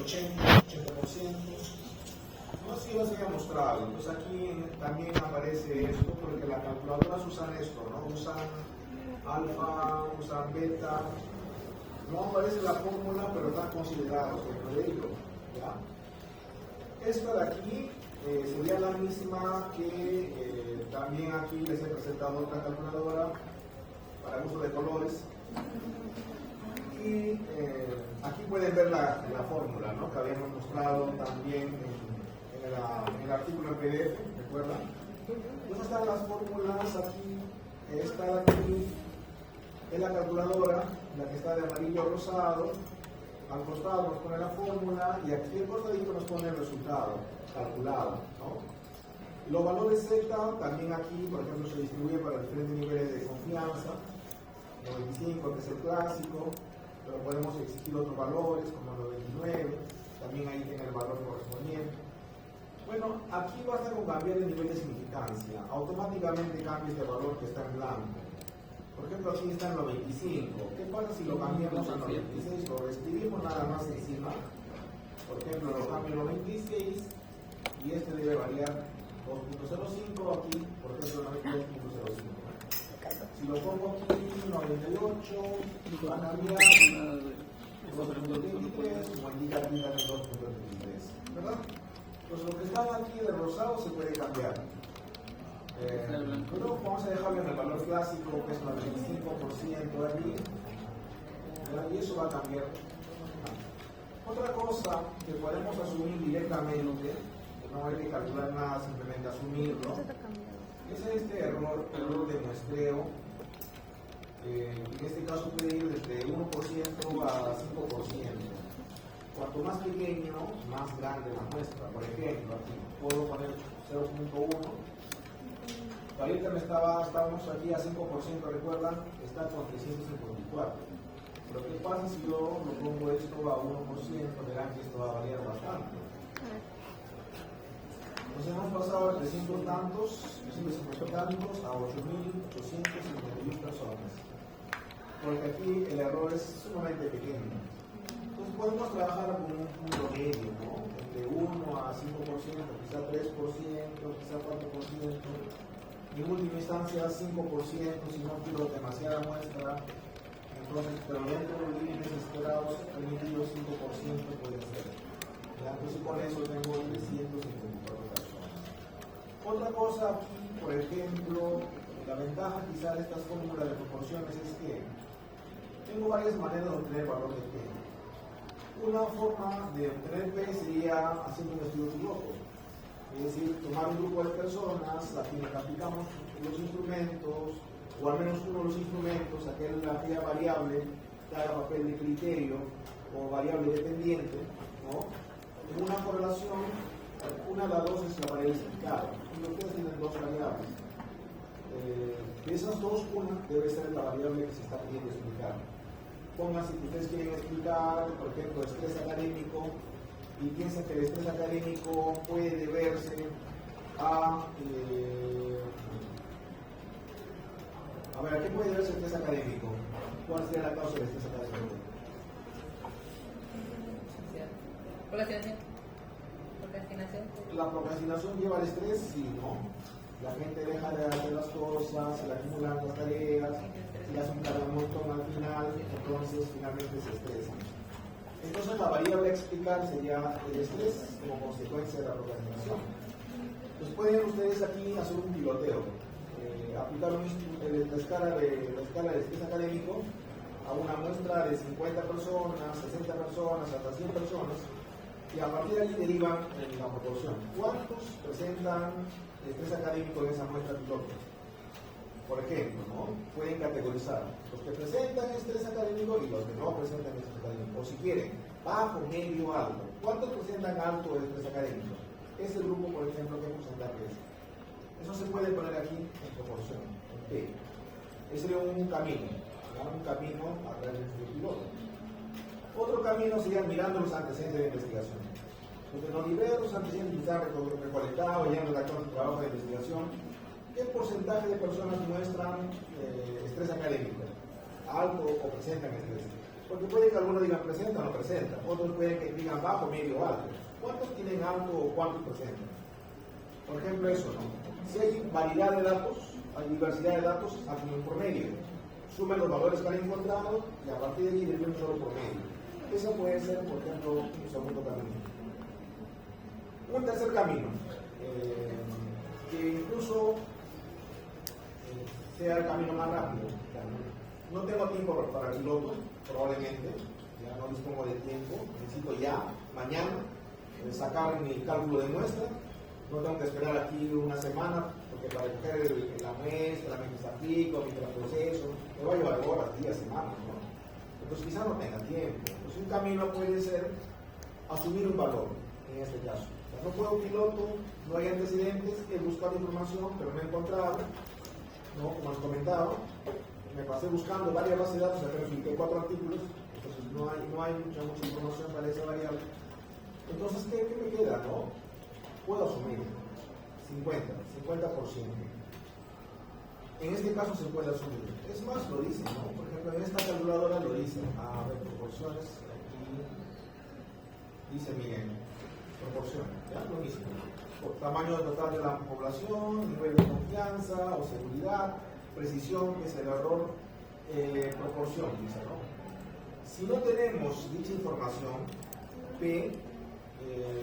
80%. No sé si lo había mostrado. Entonces aquí también aparece esto, porque las calculadoras usan esto, ¿no? Usan alfa, usan beta. No aparece la fórmula, pero están considerados dentro de ello. ¿Ya? Esta de aquí sería la misma que también aquí les he presentado otra calculadora para uso de colores. Y aquí pueden ver la fórmula, ¿no?, que habíamos mostrado también en el artículo en PDF, ¿recuerdan? Entonces están las fórmulas aquí. Esta de aquí es la calculadora, la que está de amarillo rosado. Al costado nos pone la fórmula y aquí el costadito nos pone el resultado calculado, ¿no? Los valores Z también aquí, por ejemplo, se distribuyen para diferentes niveles de confianza. 95, que es el clásico, pero podemos exigir otros valores como 99, también ahí tiene el valor correspondiente. Bueno, aquí basta con cambiar el nivel de significancia, automáticamente cambia este valor que está en blanco. Por ejemplo, aquí está en 95. ¿Qué pasa si lo cambiamos a 96? Lo escribimos nada más encima. Por ejemplo, lo cambio a 96 y este debe variar 2.05 aquí, por ejemplo, 92.05. Si lo pongo aquí 98, va a cambiar 2.23, como indica aquí también 2.23, ¿verdad? Pues lo que está aquí de rosado se puede cambiar. Pero vamos a dejarlo en el valor clásico, que es el 25% aquí, y eso va a cambiar. Otra cosa que podemos asumir directamente, que no hay que calcular nada, simplemente asumirlo, es este error de muestreo. En este caso puede ir desde 1% a 5%. Cuanto más pequeño, más grande la muestra. Por ejemplo, aquí puedo poner 0.1. Ahorita estábamos aquí a 5%, ¿recuerdan? Está con 354. Pero ¿qué pasa si yo lo pongo esto a 1%? Verán que esto va a variar bastante. Nos hemos pasado de 300 tantos a 8.851 personas. Porque aquí el error es sumamente pequeño. Entonces podemos trabajar con un punto medio, ¿no? De 1 a 5%, quizá 3%, quizá 4%. En última instancia 5%, si no quiero demasiada muestra. Entonces, pero dentro de los límites esperados, permitidos 5% puede ser. ¿Ya? Entonces con eso tengo 354 personas. Otra cosa aquí, por ejemplo, la ventaja quizá de estas fórmulas de proporciones es que tengo varias maneras de obtener valor de P. Una forma de obtener P sería haciendo un estudio piloto. Es decir, tomar un grupo de personas a quienes aplicamos los instrumentos, o al menos uno de los instrumentos, aquella variable que haga papel de criterio o variable dependiente, ¿no? En una correlación, una de las dos es la variable explicada. Y ustedes tienen dos variables. De esas dos, una debe ser la variable que se está pidiendo explicar. Pónganse que ustedes quieren explicar, por ejemplo, estrés académico, y piensan que el estrés académico puede deberse a ver, ¿a qué puede deberse el estrés académico? ¿Cuál sería la causa del estrés académico? Procrastinación. ¿La procrastinación lleva al estrés? Sí, ¿no? La gente deja de hacer las cosas, se le acumulan las tareas, se las encarga un montón al final, entonces finalmente se estresan. Entonces la variable a explicar sería el estrés como consecuencia de la procrastinación. Entonces pueden ustedes aquí hacer un piloteo, aplicar la escala de estrés académico a una muestra de 50 personas, 60 personas, hasta 100 personas, y a partir de ahí derivan la proporción. ¿Cuántos presentan estrés académico en esa muestra piloto? Por ejemplo, ¿no? Pueden categorizar los que presentan estrés académico y los que no presentan estrés académico. O si quieren, bajo, medio, alto. ¿Cuántos presentan alto estrés académico? Ese grupo, por ejemplo, ¿qué porcentaje es? Eso se puede poner aquí en proporción, en P. Ese sería un camino, ¿no? Un camino a través del estudio piloto. Otro camino sería mirando los antecedentes de investigación. Porque nos libera los antecedentes que están recolectados ya en el actual trabajo de investigación. ¿Qué porcentaje de personas muestran estrés académico? Alto o presentan estrés. Porque puede que algunos digan presenta o no presenta, otros pueden que digan bajo, medio o alto. ¿Cuántos tienen alto o cuántos presentan? Por ejemplo, eso, ¿no? Si hay variedad de datos, hay diversidad de datos, hacen un promedio. Sumen los valores que han encontrado y a partir de allí les un solo promedio. Eso puede ser, por ejemplo, un segundo camino. Un tercer camino, que incluso sea el camino más rápido. No tengo tiempo para el piloto, probablemente, ya no dispongo de tiempo, necesito ya, mañana, sacar mi cálculo de muestra. No tengo que esperar aquí una semana, porque para coger la muestra, mientras aplico, mientras proceso, me va a llevar horas, días, semanas, ¿no? Entonces quizás no tenga tiempo. Entonces un camino puede ser asumir un valor, en este caso. O sea, no puedo piloto, no hay antecedentes, he buscado información, pero no he encontrado, ¿no? Como les comentaba, me pasé buscando varias bases de datos, apenas publiqué 4 artículos, entonces no hay mucha información para esa variable. Entonces, ¿qué me queda, no? Puedo asumir 50%. En este caso se puede asumir. Es más, lo dice, ¿no? Por ejemplo, en esta calculadora lo dice. A ver, proporciones. Aquí dice, miren, proporciones. ¿Ya? Lo mismo. Por tamaño total de la población, nivel de confianza o seguridad, precisión, que es el error, proporción, dice, ¿no? Si no tenemos dicha información, P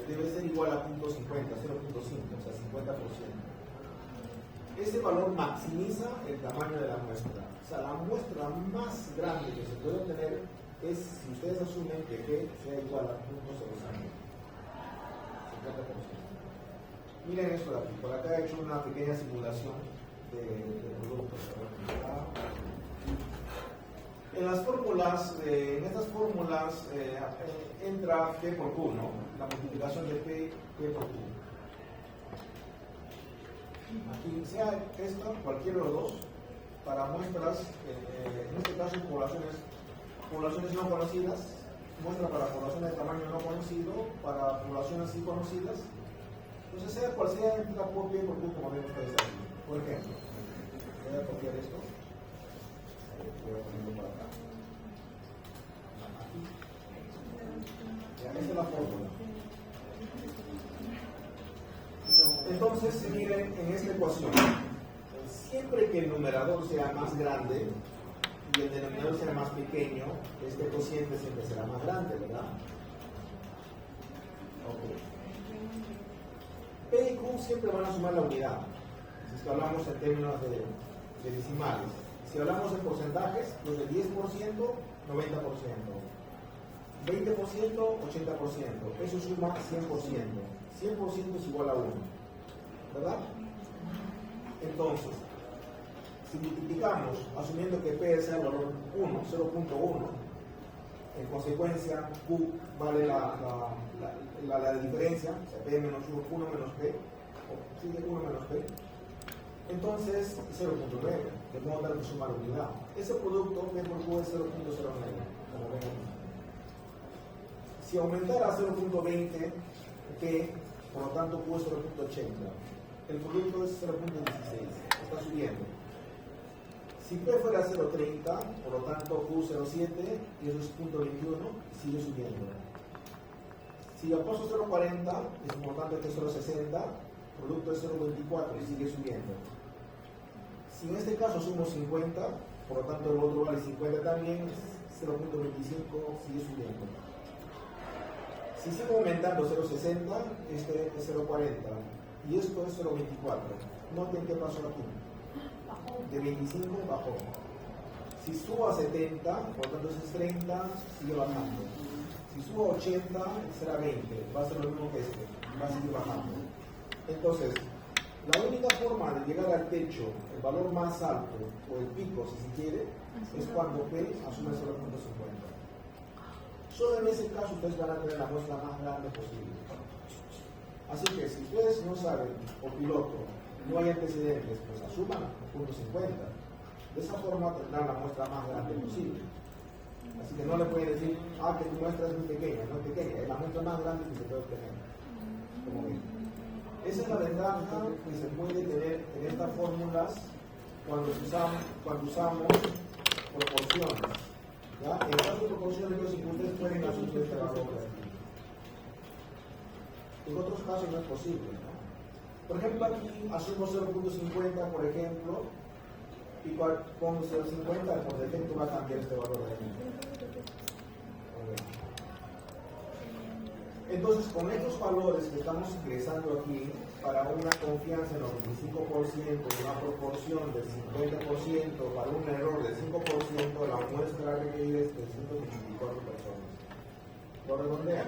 debe ser igual a 0.50, 0.5, o sea, 50%. Ese valor maximiza el tamaño de la muestra. O sea, la muestra más grande que se puede obtener es si ustedes asumen que P sea igual a 0.05, 50%. Miren esto de aquí. Por acá he hecho una pequeña simulación de productos. En las fórmulas, en estas fórmulas entra P por Q, ¿no? La multiplicación de P por Q. Aquí, sea esta, cualquiera de los dos, para muestras, en este caso poblaciones no conocidas, muestra para poblaciones de tamaño no conocido, para poblaciones sí conocidas. Entonces, sea cual sea, implica por P por Q, como ven ustedes aquí. Por ejemplo, voy a copiar esto. Voy a ponerlo para acá. Aquí. Ya, esta es la fórmula. Entonces, miren en esta ecuación, siempre que el numerador sea más grande y el denominador sea más pequeño, este cociente siempre será más grande, ¿verdad? Ok. P y Q siempre van a sumar la unidad. Si hablamos en términos de decimales. Si hablamos en porcentajes, pues del 10%, 90%. 20%, 80%. Eso suma 100%. 100% es igual a 1. ¿Verdad? Entonces, si multiplicamos, asumiendo que P sea el valor 1, 0.1, en consecuencia, Q vale la diferencia, o sea, P menos 1 menos P, o sí, 1 menos P, entonces 0.9, de modo tal que suma la unidad. Ese producto P por Q es 0.09, como ven aquí. Si aumentara a 0.20, P, por lo tanto Q es 0.80. El producto es 0.16, está subiendo. Si P fuera 0.30, por lo tanto Q 0.7 y eso es 0.21, sigue subiendo. Si yo paso 0.40, es importante que es 0.60, producto es 0.24 y sigue subiendo. Si en este caso sumo 50, por lo tanto el otro vale 50 también, es 0.25, sigue subiendo. Si sigo aumentando 0.60, este es 0.40 y esto es 0.24. Noten qué pasó aquí. De 25 bajó. Si subo a 70, por lo tanto es 30, sigue bajando. Si subo a 80, será 20, va a ser lo mismo que este, va a seguir bajando. Entonces, la única forma de llegar al techo, el valor más alto, o el pico si se quiere, es cuando P asume 0.50. Solo en ese caso ustedes van a tener la muestra más grande posible. Así que si ustedes no saben, o piloto, no hay antecedentes, pues asuman 0.50. De esa forma tendrán la muestra más grande posible. Así que no le pueden decir, que tu muestra es muy pequeña, no es pequeña, es la muestra más grande que se puede obtener. Como ven. Esa es la ventaja que se puede tener en estas fórmulas cuando usamos proporciones. ¿Ya? En caso de proporción, entonces ustedes pueden asumir este valor de aquí. En otros casos no es posible, ¿no? Por ejemplo, aquí asumo 0.50, por ejemplo, y pongo 0.50, por defecto va a cambiar este valor de aquí. Entonces, con estos valores que estamos ingresando aquí, para una confianza en 95%, una proporción del 50%, para un error del 5%, la muestra requerida es 384 personas. ¿Lo redondean?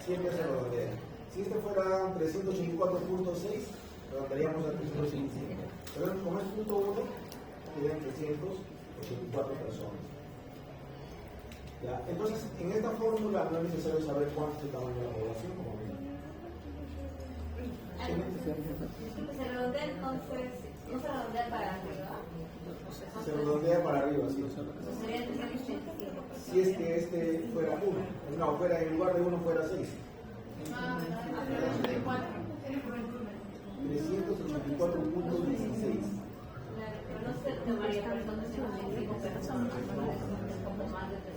Siempre se redondea. Si este fuera 384.6, redondearíamos a 385. Pero como es punto 1, serían 384 personas. ¿Ya? Entonces, en esta fórmula no es necesario saber cuánto es el tamaño de la población, como ven. Se redondea entonces, no se redondea para arriba. Se redondea para arriba, sí. Sería 385. Si es que este fuera 1, no, fuera en lugar de 1 fuera 6. 384.16. Pero no se tomaría personas, sino 5 personas, es como más de 384.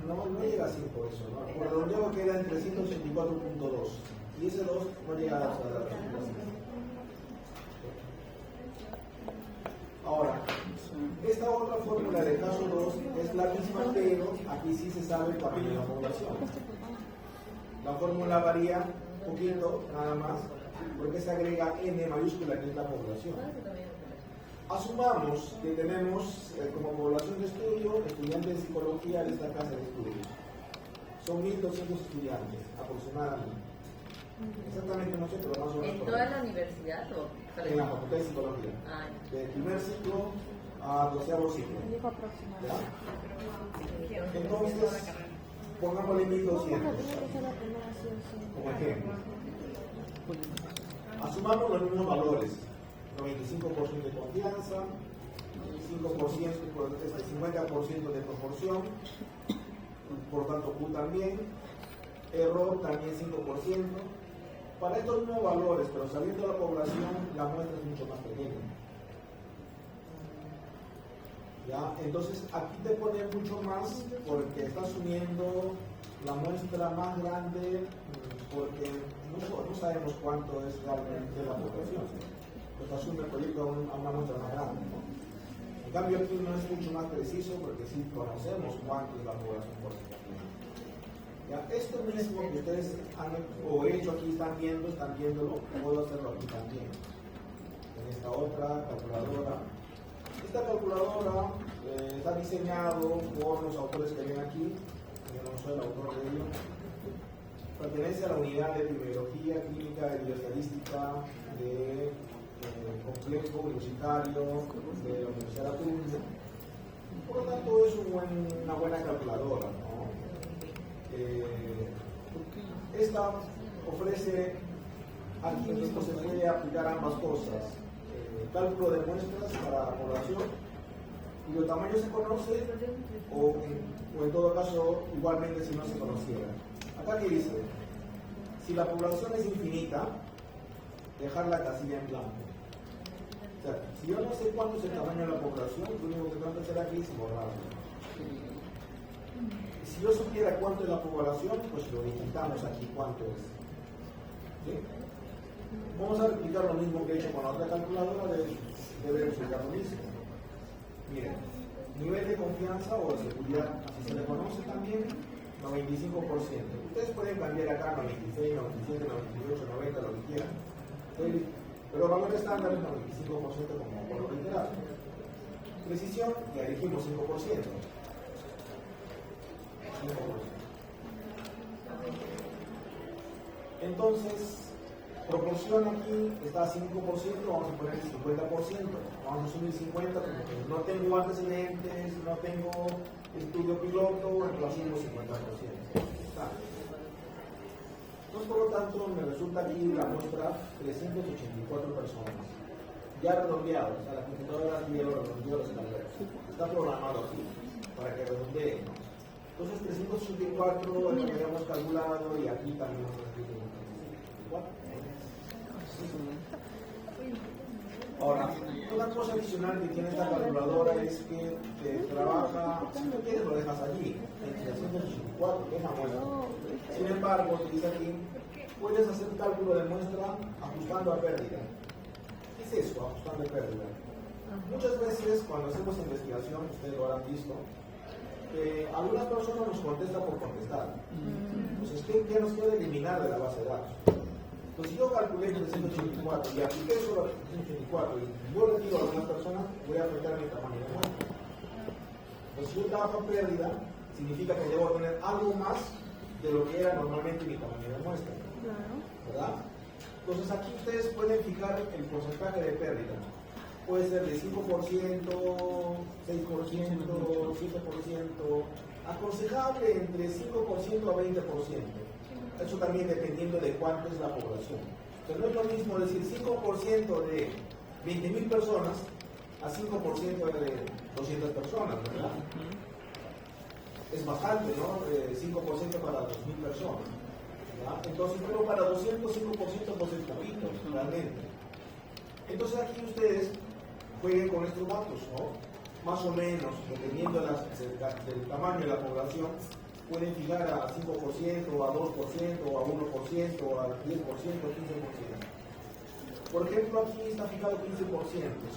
No llega a 5 eso, ¿no? Por redondeo queda en 384.2. Y ese 2 no llega a la Ahora, esta otra fórmula del caso 2 es la misma, pero aquí sí se sabe el tamaño de la población. La fórmula varía un poquito, nada más, porque se agrega n mayúscula, que es la población. Asumamos que tenemos como población de estudio estudiantes de psicología de esta casa de estudios. Son 1.200 estudiantes aproximadamente. Exactamente no sé, pero más o menos. ¿En toda la universidad o? En la facultad de psicología. Ah, De primer ciclo a 12º ciclo. ¿Ya? Entonces, pongámosle 1.200 como ejemplo. Asumamos los mismos valores: 95% de confianza, 5%, 50% de proporción, por tanto Q también, error también 5%. Para estos mismos valores, pero sabiendo la población, la muestra es mucho más pequeña. ¿Ya? Entonces aquí te pone mucho más porque está asumiendo la muestra más grande, porque no sabemos cuánto es realmente la población. Pues asume el proyecto a una muestra más grande, ¿no? En cambio aquí no es mucho más preciso porque sí conocemos cuánto es la población por ciento. ¿Ya? Esto mismo que ustedes han hecho aquí, están viéndolo, puedo hacerlo aquí también. En esta otra calculadora. Esta calculadora está diseñado por los autores que ven aquí. Yo no soy el autor de ello. Pertenece a la unidad de epidemiología, clínica y bioestadística de complejo universitario de la Universidad de Atunce. Por lo tanto, es una buena calculadora, ¿no? Esta ofrece, aquí mismo se puede aplicar ambas cosas: cálculo de muestras para la población, cuyo tamaño se conoce, o en todo caso, igualmente si no se conociera. Acá que dice, si la población es infinita, dejar la casilla en blanco. O sea, si yo no sé cuánto es el tamaño de la población, lo único que tengo que hacer aquí es borrarlo. Si yo supiera cuánto es la población, pues lo digitamos aquí cuánto es. ¿Sí? Vamos a replicar lo mismo que he hecho con la otra calculadora, debe resultar lo mismo. Miren, nivel de confianza o de seguridad, así se le conoce también, 95%. Ustedes pueden cambiar acá 96, 97, 98, 90, lo que quieran. Pero valor estándar es 95% como por lo literal. Precisión, ya elegimos 5%. Entonces, proporción aquí está a 5%, vamos a poner el 50%, vamos a asumir 50% porque no tengo antecedentes, no tengo estudio piloto, entonces asumo 50%. Está. Entonces, por lo tanto, me resulta aquí la muestra 384 personas. Ya redondeado, o sea, la computadora aquí ya lo redondeó, está programado aquí para que redondee, ¿no? Entonces 384 es lo que habíamos calculado y aquí también hemos escrito 384. Ahora, una cosa adicional que tiene esta calculadora es que trabaja, si tú quieres lo dejas allí, en 384, que es la muestra. Sin embargo, te dice aquí, puedes hacer cálculo de muestra ajustando a pérdida. ¿Qué es eso, ajustando a pérdida? Muchas veces cuando hacemos investigación, ustedes lo habrán visto, algunas personas nos contestan por contestar. Entonces, ¿qué nos quiere eliminar de la base de datos? Entonces, si yo calculé 384 y apliqué solo 384 y yo retiro a algunas personas, voy a afectar mi tamaño de muestra. Entonces, si yo trabajo en pérdida, significa que debo tener algo más de lo que era normalmente mi tamaño de muestra. ¿Verdad? Entonces, aquí ustedes pueden fijar el porcentaje de pérdida. Puede ser de 5%, 6%, 7%, aconsejable entre 5% a 20%. Eso también dependiendo de cuánto es la población. Pero no es lo mismo decir 5% de 20.000 personas a 5% de 200 personas, ¿verdad? Es bastante, ¿no? 5% para 2.000 personas. ¿Verdad? Entonces, pero para 200, 5% pues es poquito, realmente. Entonces aquí ustedes jueguen con estos datos, ¿no? Más o menos, dependiendo del tamaño de la población, pueden fijar a 5%, a 2%, a 1%, a 10%, 15%. Por ejemplo, aquí está fijado 15%.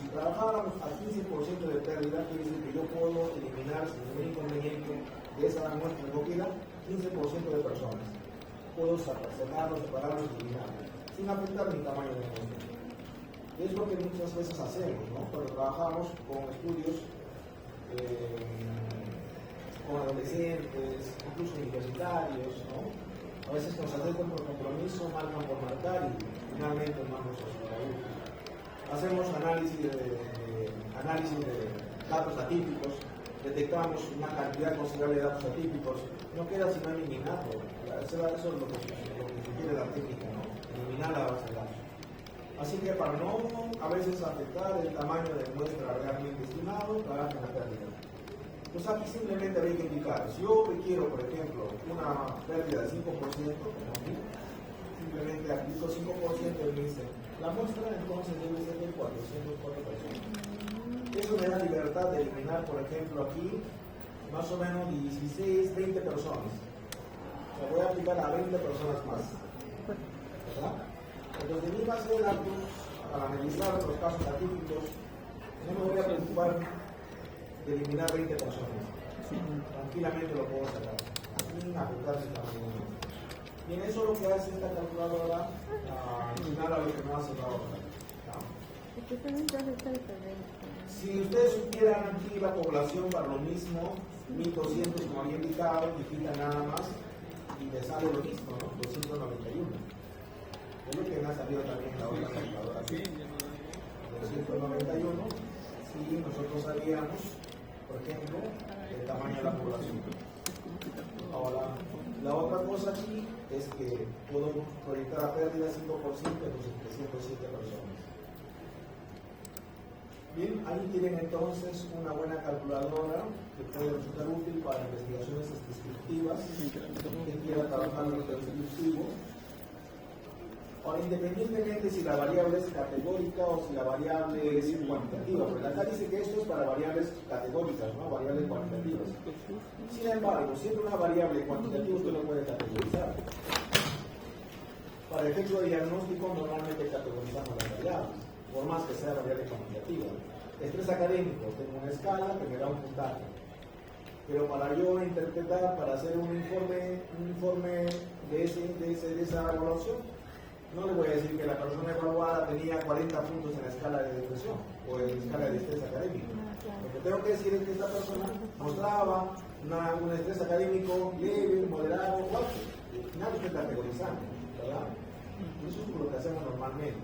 Si trabajáramos a 15% de pérdida, quiere decir que yo puedo eliminar sin ningún inconveniente de esa muestra recogida 15% de personas. Puedo separarlos, eliminarlos, sin afectar mi tamaño de muestra. Es lo que muchas veces hacemos, ¿no? Cuando trabajamos con estudios con adolescentes, incluso universitarios, ¿no? A veces nos aceptan por compromiso, marcan por marcar y finalmente no nos resulta útil. Hacemos análisis de datos atípicos, detectamos una cantidad considerable de datos atípicos, no queda sino eliminarlo. Eso es lo que sugiere la técnica, ¿no? Eliminar la base de datos. Así que para no a veces afectar el tamaño de muestra realmente estimado, trabajen la pérdida. Pues aquí simplemente hay que indicar, si yo requiero, por ejemplo, una pérdida de 5%, como aquí, simplemente aplico 5% y me dice, la muestra entonces debe ser de 404 personas. Eso me da libertad de eliminar, por ejemplo, aquí, más o menos 16, 20 personas. O sea, voy a aplicar a 20 personas más. ¿Verdad? Entonces, de mi base de datos, para analizar los casos atípicos, no me voy a preocupar de eliminar 20 personas. Tranquilamente lo puedo sacar, sin afectar el tamaño. Bien, eso es lo que hace esta calculadora, similar a lo que no hace la otra. Si ustedes supieran aquí la población para lo mismo, 1200 como había indicado, digita nada más y le sale lo mismo, ¿no? 291. Es lo que me ha salido también la otra calculadora. 291, si nosotros sabíamos, por ejemplo, el tamaño de la población. Ahora, la otra cosa aquí es que puedo proyectar a pérdida 5% de los 707 personas. Bien, ahí tienen entonces una buena calculadora que puede resultar útil para investigaciones descriptivas, que quiera trabajar en lo descriptivo. Ahora, independientemente si la variable es categórica o si la variable es cuantitativa, porque acá dice que esto es para variables categóricas, ¿no? Variables cuantitativas. Sin embargo, siendo una variable cuantitativa, usted lo puede categorizar. Para efecto de diagnóstico, normalmente categorizamos las variables, por más que sea variable cuantitativa. Estrés académico, tengo una escala que me da un puntaje. Pero para yo interpretar, para hacer un informe de esa evaluación, no le voy a decir que la persona evaluada tenía 40 puntos en la escala de depresión o en la escala de estrés académico. Lo que tengo que decir es que esta persona mostraba un estrés académico leve, moderado o alto. Nadie está categorizando, ¿verdad? Eso es lo que hacemos normalmente.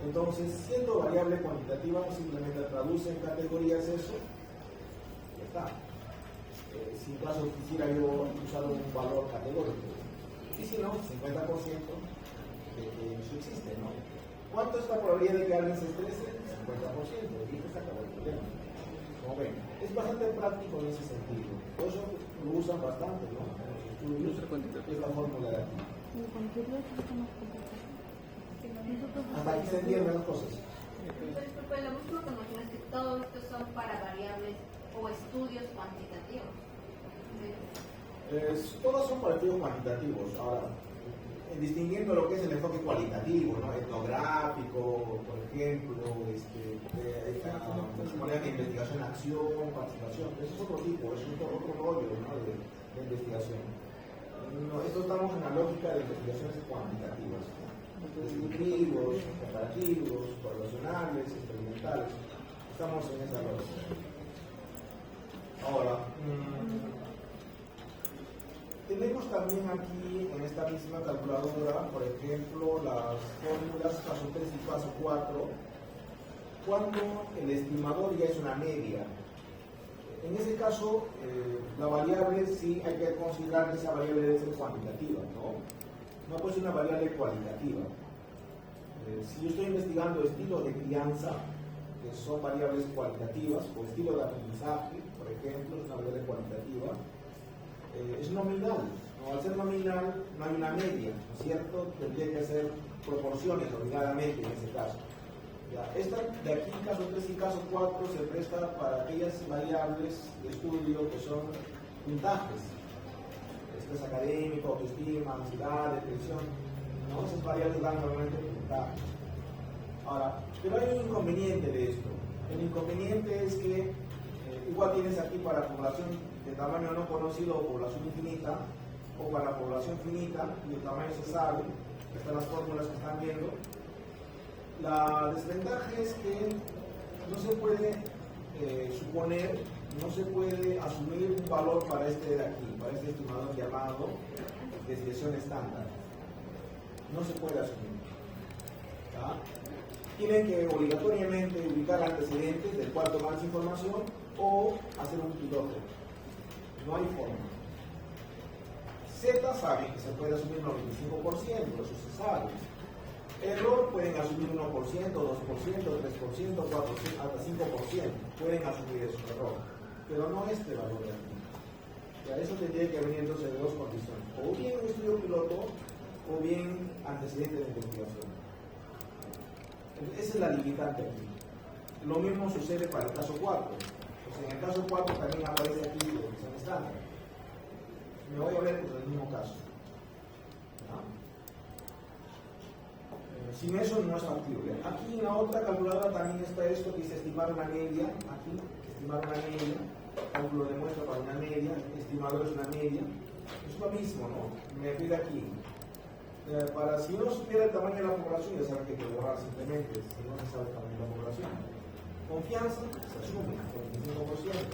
Entonces, siendo variable cuantitativa, simplemente traduce en categorías eso, ya está. Si en caso quisiera yo usar un valor categórico, y si no, 50% de que eso existe, ¿no? ¿Cuánto es la probabilidad de que alguien se estrese? 50%, y se acabó el problema. Como ven, es bastante práctico en ese sentido. Por eso lo usan bastante, ¿no? En los estudios, es la fórmula de aquí. Hasta aquí se entienden las cosas. Disculpe, lo último que mencionas es que todo esto son para variables o estudios cuantitativos. Todos son para estudios cuantitativos. Ahora, distinguiendo lo que es el enfoque cualitativo, ¿no? Etnográfico, por ejemplo, se pone de investigación, acción, participación, eso es otro tipo, es otro rollo, ¿no? de investigación. No, esto estamos en la lógica de investigaciones cuantitativas, descriptivos, comparativos, poblacionales, experimentales, estamos en esa lógica. Ahora, tenemos también aquí en esta misma calculadora, por ejemplo, las fórmulas caso 3 y caso 4, cuando el estimador ya es una media. En ese caso, la variable sí hay que considerar que esa variable debe ser cuantitativa, ¿no? No puede ser una variable cualitativa. Si yo estoy investigando estilos de crianza, que son variables cualitativas, o estilo de aprendizaje, por ejemplo, es una variable cualitativa, es nominal, ¿no? Al ser nominal no hay una media, ¿no es cierto? Tendría que ser proporciones obligadamente en ese caso. Ya, esta de aquí, caso 3 y caso 4, se presta para aquellas variables de estudio que son puntajes. Esto es académico, autoestima, ansiedad, depresión, ¿no? Esas variables dan normalmente puntajes. Ahora, pero hay un inconveniente de esto. El inconveniente es que igual tienes aquí para población de tamaño no conocido o población infinita, o para población finita y el tamaño se sabe, están las fórmulas que están viendo. La desventaja es que no se puede suponer, no se puede asumir un valor para este de aquí, para este estimador llamado desviación estándar. No se puede asumir. ¿Ya? Tienen que obligatoriamente ubicar antecedentes del cual tomar esa información o hacer un piloto. No hay forma. Z saben que se puede asumir un 95%, eso se sabe. Error pueden asumir 1%, 2%, 3%, 4%, hasta 5%. Pueden asumir ese error, pero no este valor de aquí. Ya eso tendría que venir entonces de dos condiciones: o bien un estudio piloto, o bien antecedente de investigación. Esa es la limitante aquí. Lo mismo sucede para el caso 4. En el caso 4 también aparece aquí la desviación estándar. Me voy a ver por el mismo caso. ¿No? Sin eso no es factible. Aquí en la otra calculadora también está esto que dice estimar una media. Aquí, estimar una media. Cálculo de muestra para una media. Estimador es una media. Es lo mismo, ¿no? Me pide aquí. Para si uno supiera el tamaño de la población, ya sabe que hay que borrar simplemente si no se sabe el tamaño de la población. Confianza, se asume, 25%.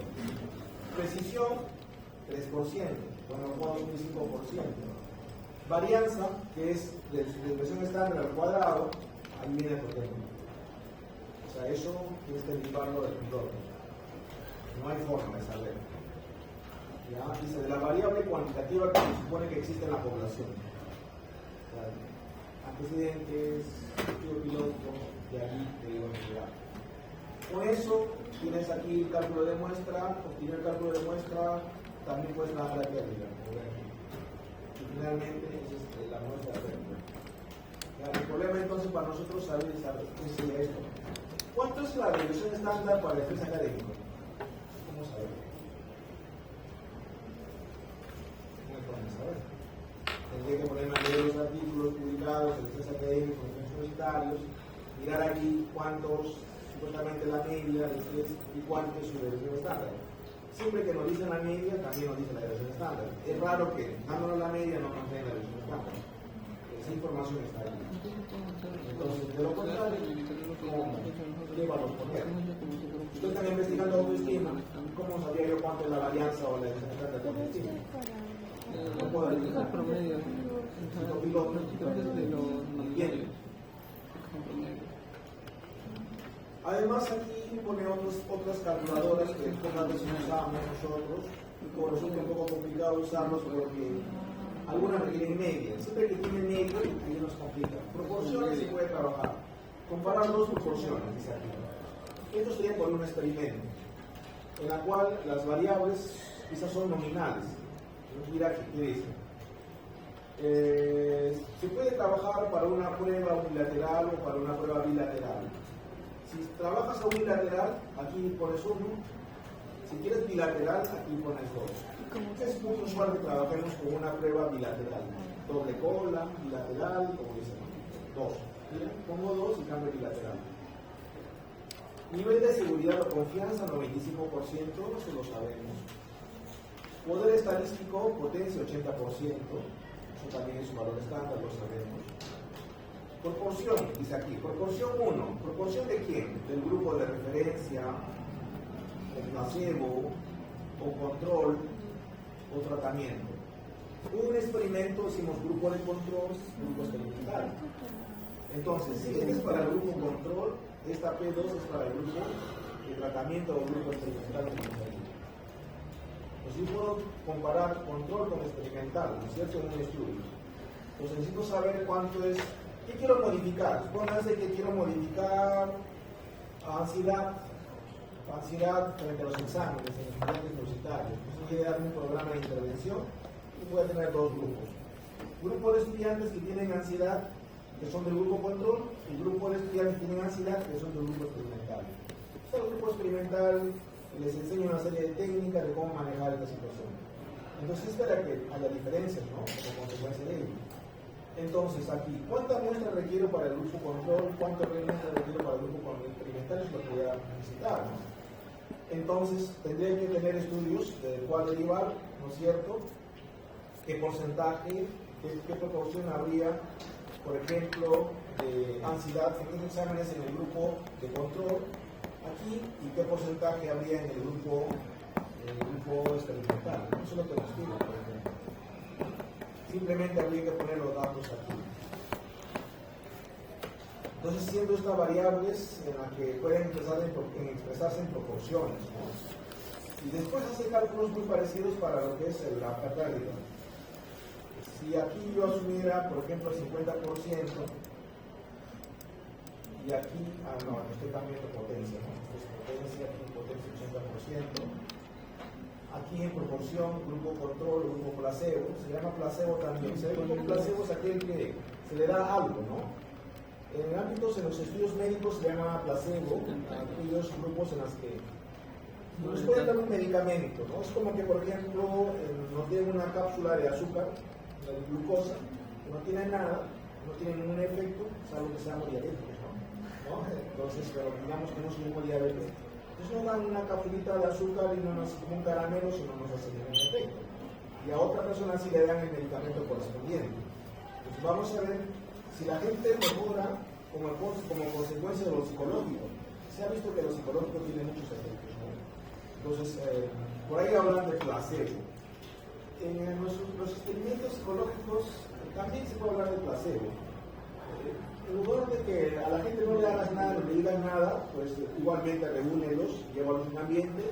Precisión, 3%. Bueno, puedo asumir 5%. Varianza, que es de desviación estándar al cuadrado, ahí viene el problema. O sea, eso tienes que derivarlo del piloto. No hay forma de saber. ¿Ya? Dice, de la variable cuantitativa que se supone que existe en la población. Antecedentes, estudio piloto, de ahí deriva el general. Con eso tienes aquí el cálculo de muestra, obtener el cálculo de muestra, también puedes bajar aquí arriba. Y finalmente esa es la muestra de el problema entonces para nosotros saber qué sería esto. ¿Cuánto es la desviación estándar para defensa académico? ¿Cómo saberlo? ¿Cómo podemos saber? Tendría que ponerme a leer los artículos publicados en defensa académico, en los universitarios, mirar aquí cuántos supuestamente la media y cuánto es su desviación estándar. Siempre que nos dicen la media, también nos dicen la desviación estándar. Es raro que dándonos la media no nos den la desviación estándar. Esa información está ahí. Entonces, de lo contrario, ¿qué valor poner? Si usted está investigando autoestima, ¿cómo sabría yo cuánto es la varianza o la desviación estándar de autoestima? No puedo decir el promedio. Los pilotos entienden. Además aquí pone otras calculadoras que pocas veces usamos nosotros, y por eso es un poco complicado usarlos porque algunas requieren media. Siempre que tienen media, ahí nos complica. Proporciones se puede trabajar. Comparar dos proporciones, dice aquí. Esto sería con un experimento, en la cual las variables quizás son nominales. Mira qué dice. Se puede trabajar para una prueba unilateral o para una prueba bilateral. Si trabajas a unilateral, aquí pones 1. Si quieres bilateral, aquí pones 2. Es muy usual que trabajemos con una prueba bilateral. Doble cola, bilateral, como dicen, 2. Miren, pongo 2 y cambio bilateral. Nivel de seguridad o confianza, 95%, eso lo sabemos. Poder estadístico, potencia, 80%. Eso también es un valor estándar, lo sabemos. Proporción, dice aquí, proporción 1. ¿Proporción de quién? Del grupo de referencia, o placebo, o control, o tratamiento. Un experimento, decimos grupo de control, grupo experimental. Entonces, si este es para el grupo control, esta P2 es para el grupo de tratamiento o grupo experimental. Pues yo puedo comparar control con experimental, ¿no es cierto?, en un estudio. Pues necesito saber cuánto es. ¿Qué quiero modificar? Supóngase que quiero modificar ansiedad frente a los exámenes en estudiantes universitarios. Entonces voy a dar un programa de intervención y voy a tener 2 grupos. Grupo de estudiantes que tienen ansiedad, que son del grupo control, y grupo de estudiantes que tienen ansiedad, que son del grupo experimental. Entonces, al grupo experimental les enseño una serie de técnicas de cómo manejar esta situación. Entonces espera que haya diferencias, ¿no?, como consecuencia de ello. Entonces aquí, ¿cuánta muestra requiero para el grupo control? ¿Cuánta muestra requiero para el grupo experimental? Es lo que voy a necesitar, ¿no? Entonces tendré que tener estudios de cuál derivar, ¿no es cierto? ¿Qué porcentaje, qué proporción habría, por ejemplo, de ansiedad en los exámenes en el grupo de control aquí, y qué porcentaje habría en el grupo experimental? Eso es lo que nos pide, por ejemplo. Simplemente habría que poner los datos aquí. Entonces, siendo estas variables en las que pueden expresarse en proporciones, ¿no? Y después hace cálculos muy parecidos para lo que es la pérdida. Si aquí yo asumiera, por ejemplo, el 50%, y aquí, no, estoy cambiando potencia, ¿no? Entonces, potencia, aquí potencia 80%. Aquí en proporción, grupo control, grupo placebo, se llama placebo también. El grupo placebo es aquel que se le da algo, ¿no? En ámbitos, en los estudios médicos se llama placebo, aquellos grupos en los que nos pueden dar un medicamento, ¿no? Es como que, por ejemplo, nos den una cápsula de azúcar, de glucosa, que no tiene nada, no tiene ningún efecto, salvo que seamos diabéticos, ¿no? Entonces, pero digamos que no somos diabéticos. Entonces nos dan una capsulita de azúcar y no nos hace como un caramelo, sino nos hace ningún efecto. Y a otra persona sí le dan el medicamento correspondiente. Entonces vamos a ver si la gente mejora como consecuencia de lo psicológico. Se ha visto que lo psicológico tiene muchos efectos, ¿no? Entonces, por ahí hablan de placebo. En los experimentos psicológicos también se puede hablar de placebo. En lugar de que a la gente no le hagas nada, no le digas nada, pues igualmente reúnelos, llévalos a un ambiente,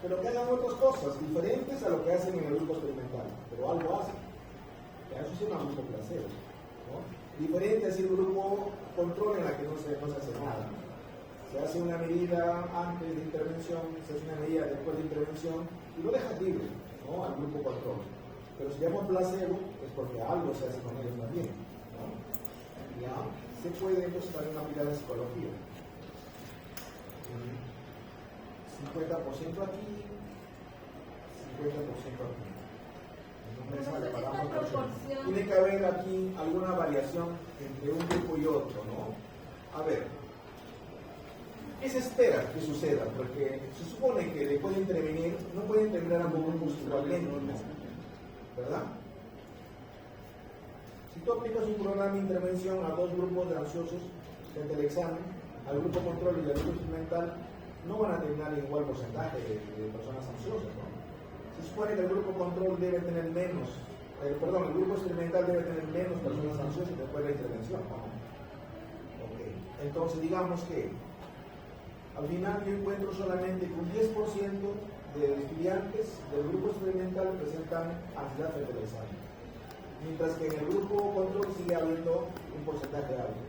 pero que hagan otras cosas diferentes a lo que hacen en el grupo experimental, pero algo hacen. Eso se llama grupo placebo, ¿no? Diferente es el grupo control en la que no se hace nada. Se hace una medida antes de intervención, se hace una medida después de intervención y lo dejas libre, ¿no?, al grupo control. Pero si llamo placebo es porque algo se hace con ellos también, ¿no? Ya se puede entonces también aplicar en psicología. 50% aquí, 50% aquí. Tiene que haber aquí alguna variación entre un grupo y otro, ¿no? A ver, ¿qué se espera que suceda? Porque se supone que le puede intervenir, no puede intervenir a ambos grupos igualmente, ¿no? ¿Verdad? Si tú aplicas un programa de intervención a 2 grupos de ansiosos frente al examen, al grupo control y al grupo experimental, no van a terminar en igual porcentaje de personas ansiosas, ¿no? Se supone que el grupo control debe tener menos, el grupo experimental debe tener menos personas ansiosas después de la intervención, ¿no? Okay. Entonces, digamos que al final yo encuentro solamente que un 10% de estudiantes del grupo experimental presentan ansiedad frente al examen, mientras que en el grupo control sigue habiendo un porcentaje alto.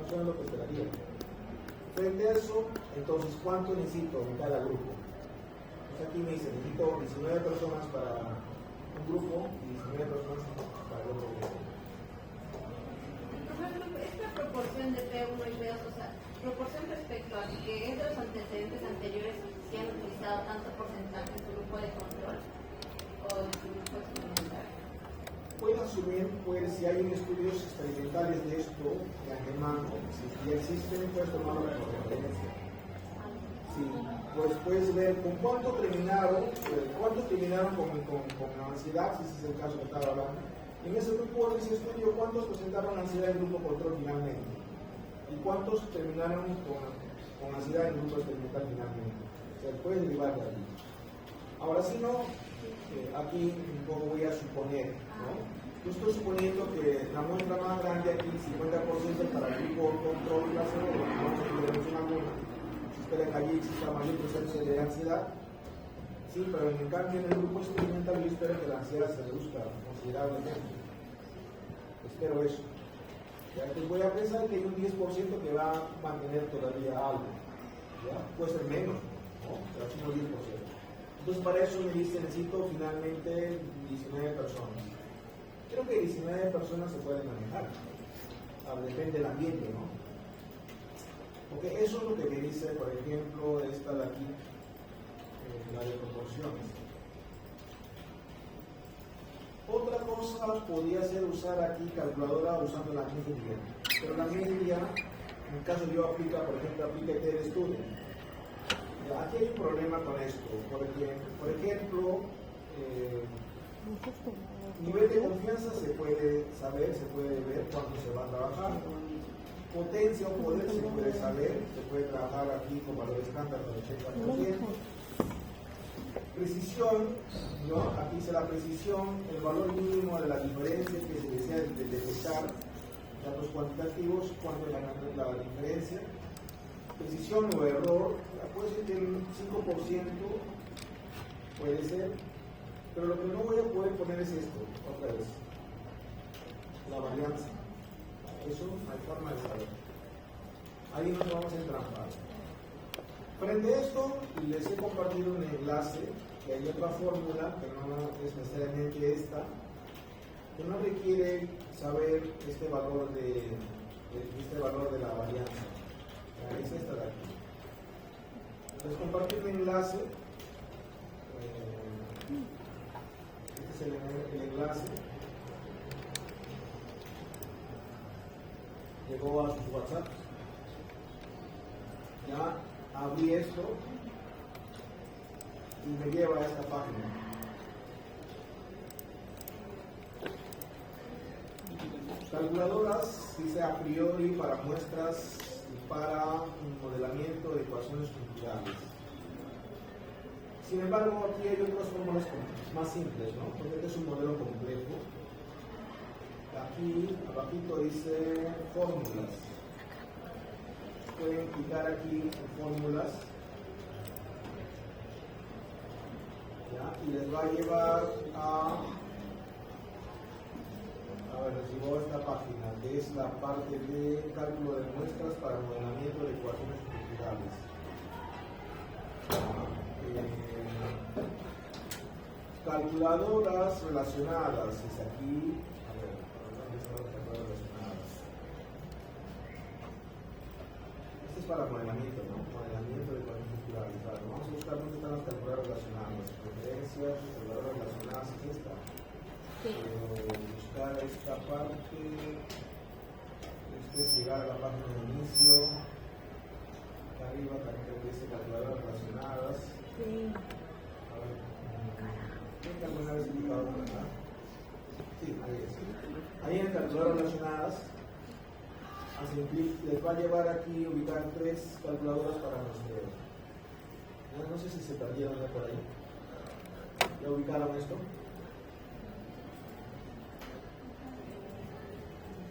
Más o menos lo que esperaría. Frente a eso, entonces, ¿cuánto necesito en cada grupo? Pues aquí me dice, necesito 19 personas para un grupo y 19 personas para el otro grupo. Por ejemplo, esta proporción de P1 y P2, o sea, proporción respecto a tanto porcentaje en su grupo de control o en su grupo experimental. Puede asumir, pues, si hay estudios experimentales de esto, de antemano, si ya existen, puedes tomarlo como referencia. Sí, pues puedes ver con cuántos terminaron con ansiedad, si ese es el caso que estaba hablando. En ese grupo, de ese estudio, ¿cuántos presentaron ansiedad en el grupo control finalmente? ¿Y cuántos terminaron con ansiedad en el grupo experimental finalmente? O sea, puedes derivar de ahí. Ahora, si no, aquí un poco voy a suponer, ¿no? Yo estoy suponiendo que la muestra más grande aquí, 50% para el grupo control placebo, vamos a intervención alguna. Si espera que allí exista mayor presencia de ansiedad, sí, pero en cambio en el grupo experimental yo espero que la ansiedad se reduzca considerablemente. Espero eso. Ya que voy a pensar que hay un 10% que va a mantener todavía algo. ¿Ya? Puede ser menos, ¿no? Pero así no 10%. Entonces para eso me dice, necesito finalmente 19 personas. Creo que 19 personas se pueden manejar. Depende del ambiente, ¿no? Porque eso es lo que me dice, por ejemplo, esta de aquí, la de proporciones. Otra cosa podría ser usar aquí calculadora usando la media. Pero la media, en el caso yo aplica, por ejemplo, aplica el estudio. Aquí hay un problema con esto, porque, por ejemplo, nivel de confianza se puede saber, se puede ver cuando se va a trabajar. Potencia o poder se puede saber, se puede trabajar aquí con valor estándar del 80%. Precisión, ¿no? Aquí dice la precisión, el valor mínimo de la diferencia que se desea detectar datos cuantitativos, cuánto es la diferencia. Precisión o error, puede ser que un 5% puede ser, pero lo que no voy a poder poner es esto, otra vez, la varianza. Eso no hay forma de saber. Ahí nos vamos a entrampar. Frente a esto, les he compartido un enlace, que hay otra fórmula, que no es necesariamente esta, que no requiere saber este valor de la varianza. Es esta de aquí. Les compartí un enlace. Este es el enlace. Llegó a sus WhatsApp. Ya abrí esto y me lleva a esta página. Calculadoras, dice a priori para muestras y para un modelamiento de ecuaciones estructurales. Sin embargo, aquí hay otras fórmulas más simples, ¿no? Porque este es un modelo complejo. Aquí, abajito dice fórmulas. Pueden clicar aquí en fórmulas. ¿Ya? Y les va a llevar a ver, les llevó a esta página, que es la parte de cálculo de muestras para modelamiento de ecuaciones estructurales. Calculadoras relacionadas, es aquí. A ver, ¿dónde están las calculadoras relacionadas? Este es para modelamiento, ¿no? Modelamiento de ecuaciones estructurales. Vale, vamos a buscar dónde están las calculadoras relacionadas. Preferencias, calculadoras relacionadas, aquí está. Sí. Buscar esta parte. Esto es llegar a la página de inicio. Acá arriba también dice calculadoras relacionadas. Sí. A ver. ¿Tienen alguna vez indicado por acá? Sí, ahí es. Ahí en calculadoras relacionadas, hacen clic, les va a llevar aquí a ubicar 3 calculadoras para muestreo. No sé si se perdieron ya por ahí. ¿Ya ubicaron esto?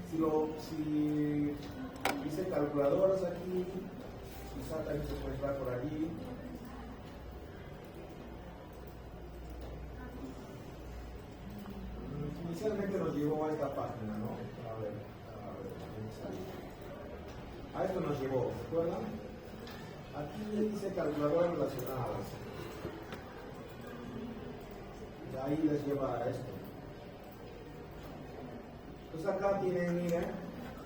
Si dice calculadoras aquí, quizá también se puede entrar por allí. Inicialmente nos llevó a esta página, ¿no? A ver, a esto nos llevó, ¿se acuerdan? Aquí dice calculadoras relacionadas. Y ahí les lleva a esto. Entonces acá tienen, miren,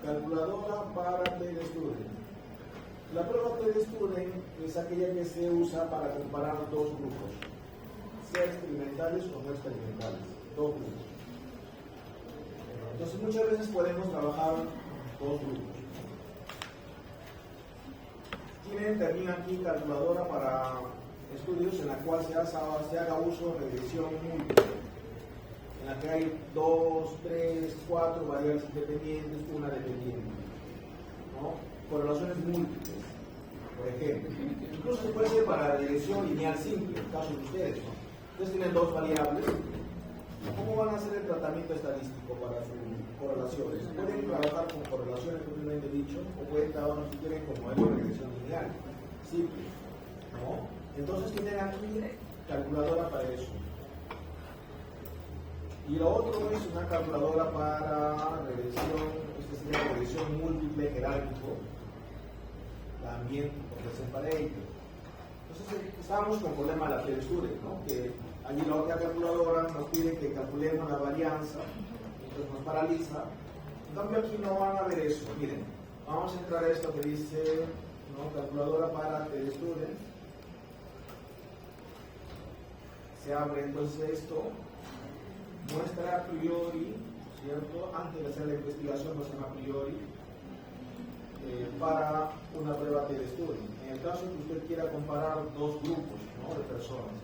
calculadora para PlayStudio. La prueba T-de-Student es aquella que se usa para comparar dos grupos, sea experimentales o no experimentales, dos grupos. Entonces muchas veces podemos trabajar dos grupos. Tienen también aquí calculadora para estudios en la cual se haga uso de regresión múltiple, en la que hay 2, 3, 4 variables independientes, una dependiente, ¿no? Correlaciones múltiples, por ejemplo. Incluso se puede hacer para regresión lineal simple, en el caso de ustedes, ¿no? Ustedes tienen dos variables. ¿Cómo van a hacer el tratamiento estadístico para sus correlaciones? Pueden trabajar con correlaciones propiamente dicho, o pueden trabajar si quieren con modelo de regresión lineal simple, ¿no? Entonces tienen aquí calculadora para eso. Y lo otro es una calculadora para regresión, esta sería regresión múltiple jerárquico, también por separate. Entonces estábamos con el problema de la T-de-Student, ¿no? Que allí la otra calculadora nos pide que calculemos la varianza, entonces nos paraliza. En cambio aquí no van a ver eso. Miren, vamos a entrar a esto que dice, ¿no? Calculadora para T-de-Student. Se abre entonces esto, muestra a priori, ¿cierto? Antes de hacer la investigación muestra a priori para una prueba T-de-Student. En el caso que usted quiera comparar dos grupos, ¿no? De personas.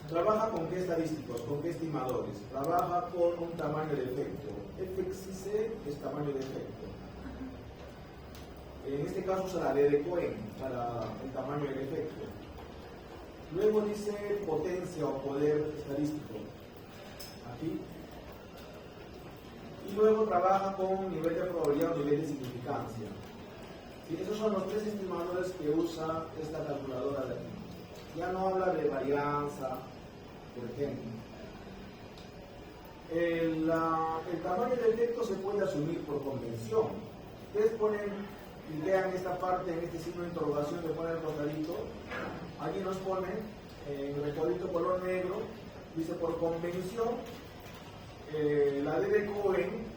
Trabaja con qué estadísticos, con qué estimadores. Trabaja con un tamaño de efecto. FXC es tamaño de efecto. En este caso usa la D de Cohen para el tamaño del efecto. Luego dice potencia o poder estadístico. Aquí. Y luego trabaja con nivel de probabilidad o nivel de significancia. ¿Sí? Esos son los tres estimadores que usa esta calculadora de aquí. Ya no habla de varianza, por ejemplo. El tamaño del efecto se puede asumir por convención. Ustedes ponen y vean esta parte, en este signo de interrogación, le ponen el costadito. Allí nos ponen en el rectadito color negro, dice por convención, la D de Cohen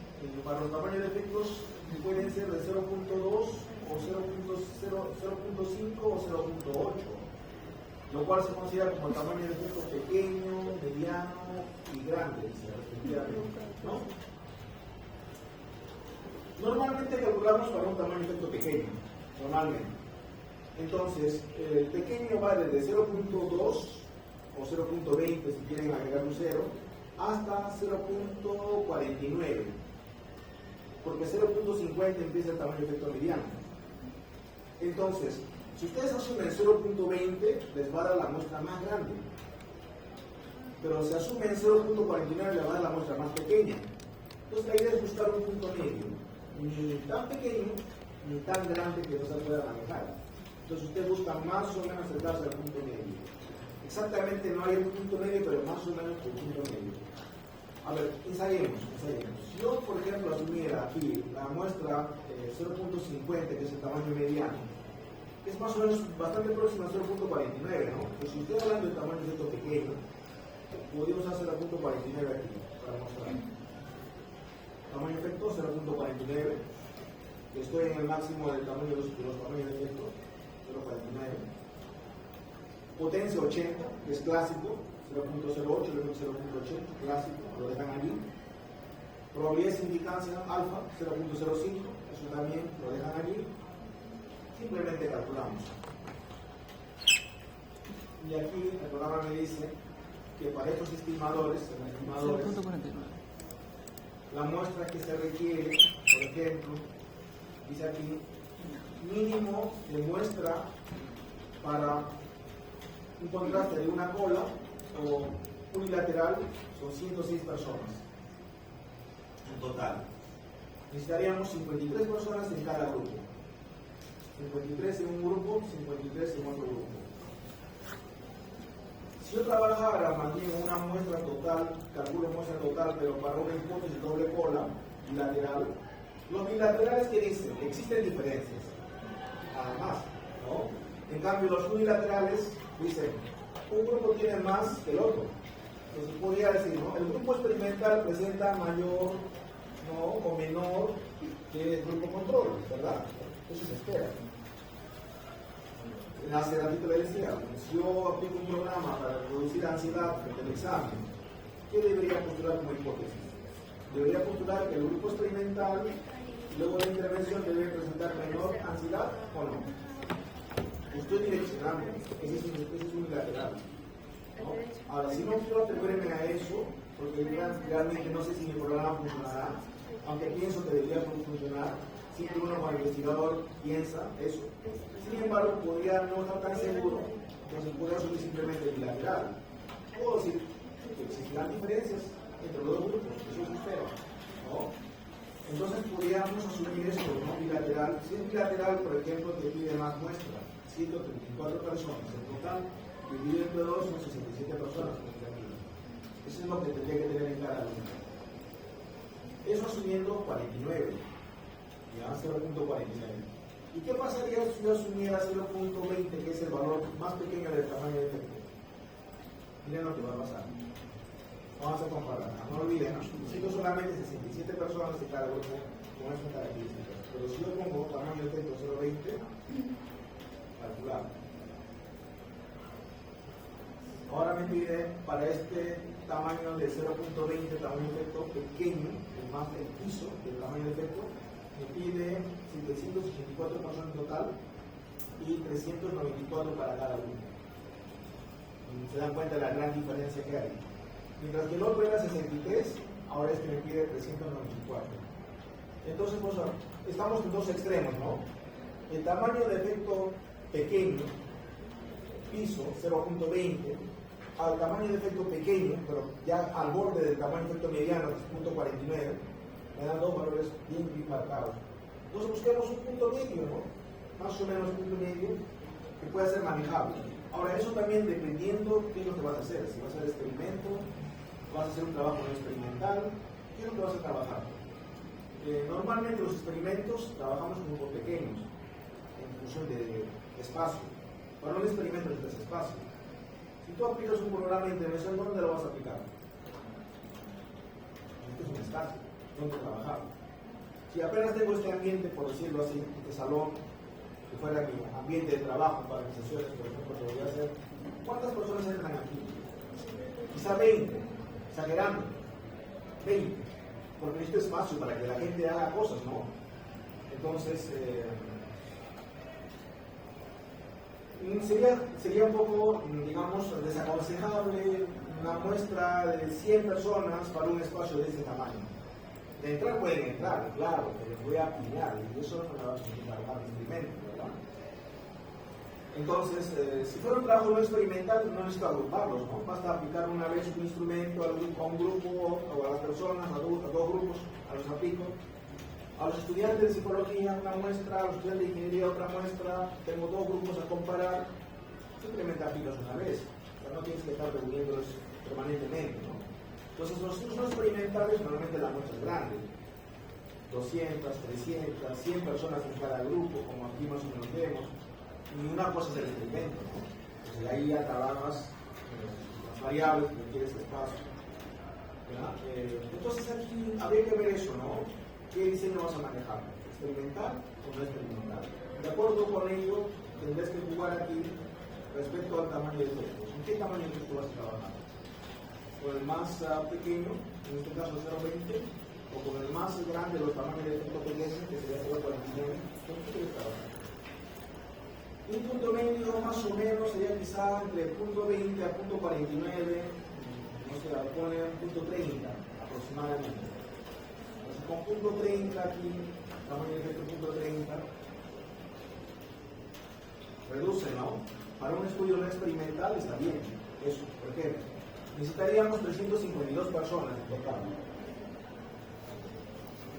para los tamaños de efectos pueden ser de 0.2 o 0.5 o 0.8, lo cual se considera como tamaño de efecto pequeño, mediano y grande, respectivamente, ¿no? Normalmente calculamos para un tamaño de efecto pequeño, normalmente. Entonces, el pequeño va desde 0.2 o 0.20 si quieren agregar un 0, hasta 0.49, porque 0.50 empieza el tamaño de efecto mediano. Entonces, si ustedes asumen 0.20, les va a dar la muestra más grande, pero si asumen 0.49, les va a dar la muestra más pequeña. Entonces, la idea es buscar un punto medio, ni tan pequeño ni tan grande que no se pueda manejar. Entonces usted busca más o menos acercarse al punto medio. Exactamente no hay un punto medio, pero más o menos el punto medio. A ver, ensayemos. Si yo, por ejemplo, asumiera aquí la muestra 0.50, que es el tamaño mediano, es más o menos bastante próximo a 0.49, ¿no? Pues si estoy hablando del tamaño de efecto pequeño, podríamos hacer 0.49 aquí para mostrar. Tamaño de efecto 0.49, estoy en el máximo del tamaño de los tamaños de efecto. 0.49. Potencia 80, que es clásico, 0.08, 0.80, clásico, lo dejan allí. Probabilidad de significancia alfa, 0.05, eso también lo dejan allí. Simplemente calculamos. Y aquí el programa me dice que para estos estimadores, la muestra que se requiere, por ejemplo, dice aquí, mínimo de muestra para un contraste de una cola o unilateral son 106 personas en total. Necesitaríamos 53 personas en cada grupo. 53 en un grupo, 53 en otro grupo. Si yo trabajara más bien una muestra total, calculo muestra total, pero para una hipótesis doble cola, bilateral, los bilaterales que dicen, existen diferencias. Nada más, ¿no? En cambio, los unilaterales dicen, un grupo tiene más que el otro. Entonces podría decir, ¿no? El grupo experimental presenta mayor ¿no? O menor que el grupo control, ¿verdad? Eso se espera. Hace ratito le decía, si yo aplico un programa para reducir ansiedad frente al examen, ¿qué debería postular como hipótesis? Debería postular que el grupo experimental luego de la intervención debe presentar menor ansiedad o no. Estoy direccionando, ese es unilateral, ¿no? Ahora, si no quiero atribuirme a eso, porque realmente no sé si mi programa funcionará, aunque pienso que debería funcionar, siempre uno como investigador piensa eso. Sin embargo, podría no estar tan seguro, entonces podría asumir simplemente bilateral. Puedo decir que existirán diferencias entre los dos grupos, eso se espera, ¿no? Entonces podríamos asumir esto, ¿no? Bilateral. Si es bilateral, por ejemplo, te pide más muestra, 134 personas, en total, dividido entre 2 son 67 personas. Eso es lo que tendría que tener en cada uno. Eso asumiendo 49, ya 0.49. ¿Y qué pasaría si yo asumiera 0.20, que es el valor más pequeño del tamaño de efecto? Miren lo que va a pasar. Vamos a comparar. No olviden, siendo solamente 67 personas de cada grupo con esas características. Pero si yo pongo tamaño de efecto 0.20, calcular. Ahora me pide para este tamaño de 0.20, tamaño de efecto pequeño, el piso del tamaño de efecto, me pide 784 personas en total y 394 para cada uno. Se dan cuenta de la gran diferencia que hay. Mientras que el otro era 63, ahora este me pide 394. Entonces, pues, estamos en dos extremos, ¿no? El tamaño de efecto pequeño, piso 0.20, al tamaño de efecto pequeño, pero ya al borde del tamaño de efecto mediano, que es 0.49, me dan dos valores bien marcados. Entonces busquemos un punto medio, ¿no? Más o menos un punto medio que pueda ser manejable. Ahora, eso también dependiendo qué es lo que vas a hacer. Si vas a hacer experimento, vas a hacer un trabajo no experimental, ¿qué es lo que vas a trabajar? Normalmente los experimentos trabajamos con grupos pequeños, en función de espacio. Para un experimento necesitas espacio. Si tú aplicas un programa de intervención, ¿dónde lo vas a aplicar? Este es un espacio, ¿dónde trabajar? Si apenas tengo este ambiente, por decirlo así, este salón, que fuera mi ambiente de trabajo para mis sesiones, por ejemplo, que voy a hacer, ¿cuántas personas entran aquí? Quizá 20, exagerando, 20, porque necesito espacio para que la gente haga cosas, ¿no? Entonces, sería un poco, digamos, desaconsejable una muestra de 100 personas para un espacio de ese tamaño. De entrar pueden entrar, claro, pero voy a pillar y eso no me va a significar más experimento, ¿verdad? Entonces, si fuera un trabajo no experimental, no necesito agruparlos, ¿no? Basta aplicar una vez un instrumento a un grupo o a las personas, a dos grupos, a los aplico. A los estudiantes de psicología una muestra, a los estudiantes de ingeniería otra muestra, tengo dos grupos a comparar, simplemente aplicas una vez, o sea, no tienes que estar reuniéndolos permanentemente, ¿no? Entonces los estudios no experimentales normalmente la muestra es grande, 200, 300, 100 personas en cada grupo, como aquí más o menos vemos, y una cosa es el experimento, ¿no? Entonces ahí ya trabajas las variables que requieres espacio, ¿verdad? Entonces aquí habría que ver eso, ¿no? ¿Qué diseño vas a manejar? ¿Experimental o no experimental? De acuerdo con ello, tendrás que jugar aquí respecto al tamaño de efectos. ¿En qué tamaño de efecto vas a trabajar? ¿Con el más pequeño, en este caso 0.20, o con el más grande, los tamaños de efecto pequeño, que sería 0.49? ¿Con qué quieres trabajar? Un punto medio más o menos sería quizá entre punto 20 a punto 49, no sé, pone punto 30 aproximadamente. Con punto 30 aquí, tamaño de efecto punto 30, reduce, ¿no? Para un estudio no experimental está bien, eso, ¿por qué? Necesitaríamos 352 personas en total.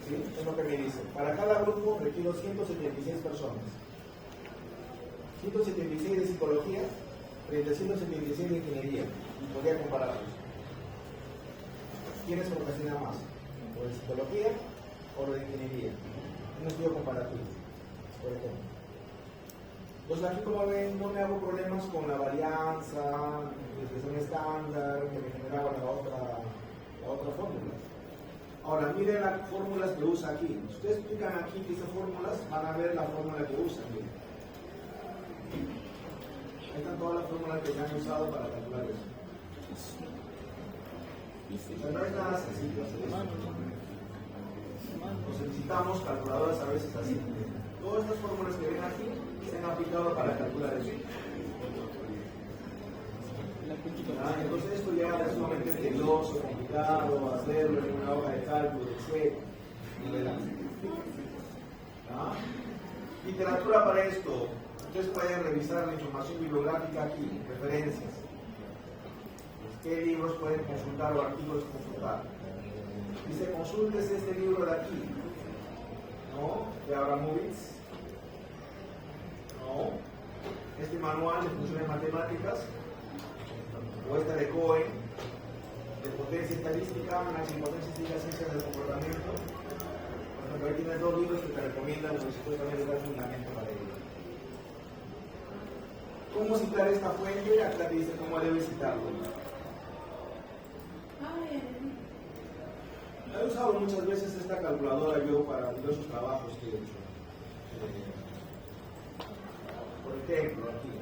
¿Sí? Es lo que me dice. Para cada grupo requiero 176 personas. 176 de psicología frente a 176 de ingeniería. Y podría compararlos. ¿Quiénes profesionan más? ¿O de psicología o de ingeniería? Un estudio comparativo, por ejemplo. Entonces aquí, como ven, no me hago problemas con la varianza, la expresión estándar que me generaba la otra fórmula. Ahora, miren las fórmulas que usa aquí. Si ustedes explican aquí que dice fórmulas, van a ver la fórmula que usa. Miren. Ahí están todas las fórmulas que han usado para calcular eso. O sea, no es nada sencillo hacer eso. Necesitamos calculadoras a veces así. Todas estas fórmulas que ven aquí se han aplicado para calcular eso. Entonces esto ya es sumamente tedioso, complicado, hacerlo en una hoja de cálculo, de Excel. Literatura para esto. Ustedes pueden revisar la información bibliográfica aquí, referencias. ¿Qué libros pueden consultar o artículos consultar? Dice, consultes este libro de aquí, ¿no? De Abramovitz, ¿no? Este manual de funciones matemáticas, o este de Cohen, de potencia estadística, máxima potencia estadística, ciencias del comportamiento. Por ejemplo, ahí tienes dos libros que te recomiendan, los supuestamente dar fundamento para ello. ¿Cómo citar esta fuente? Acá te dice cómo debes citarlo. He usado muchas veces esta calculadora yo para diversos trabajos que he hecho. Por ejemplo, aquí.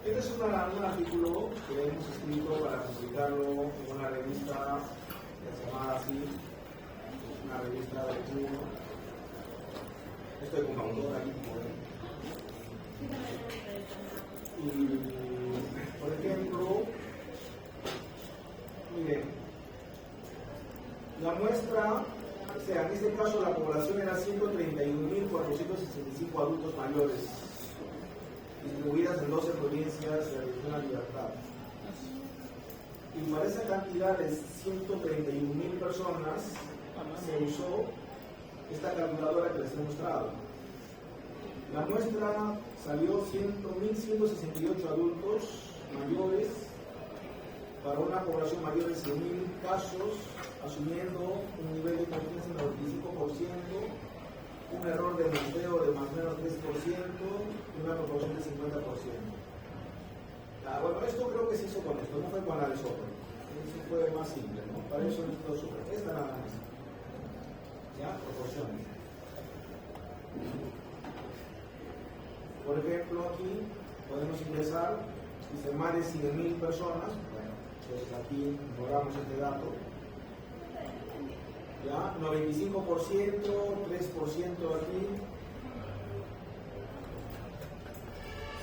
Este es un artículo que hemos escrito para publicarlo en una revista que se llama así, una revista de Cuba. Estoy con autor aquí, como ven. Y, por ejemplo, miren, la muestra, o sea, en este caso la población era 131.465 adultos mayores, distribuidas en 12 provincias de la libertad. Y para esa cantidad de 131.000 personas se usó esta calculadora que les he mostrado. La muestra salió 1.168 adultos mayores para una población mayor de 100.000 casos, asumiendo un nivel de confianza del 95%, un error de muestreo de más o menos 3% y una proporción de 50%. Bueno, esto creo que se hizo con esto, no fue con la de Soper. Eso fue más simple, ¿no? Para eso necesito Soper. Esta nada más. ¿Ya? Proporciones. Por ejemplo, aquí podemos ingresar, dice más de 100.000 personas. Bueno, pues aquí logramos este dato. ¿Ya? 95%, 3% aquí.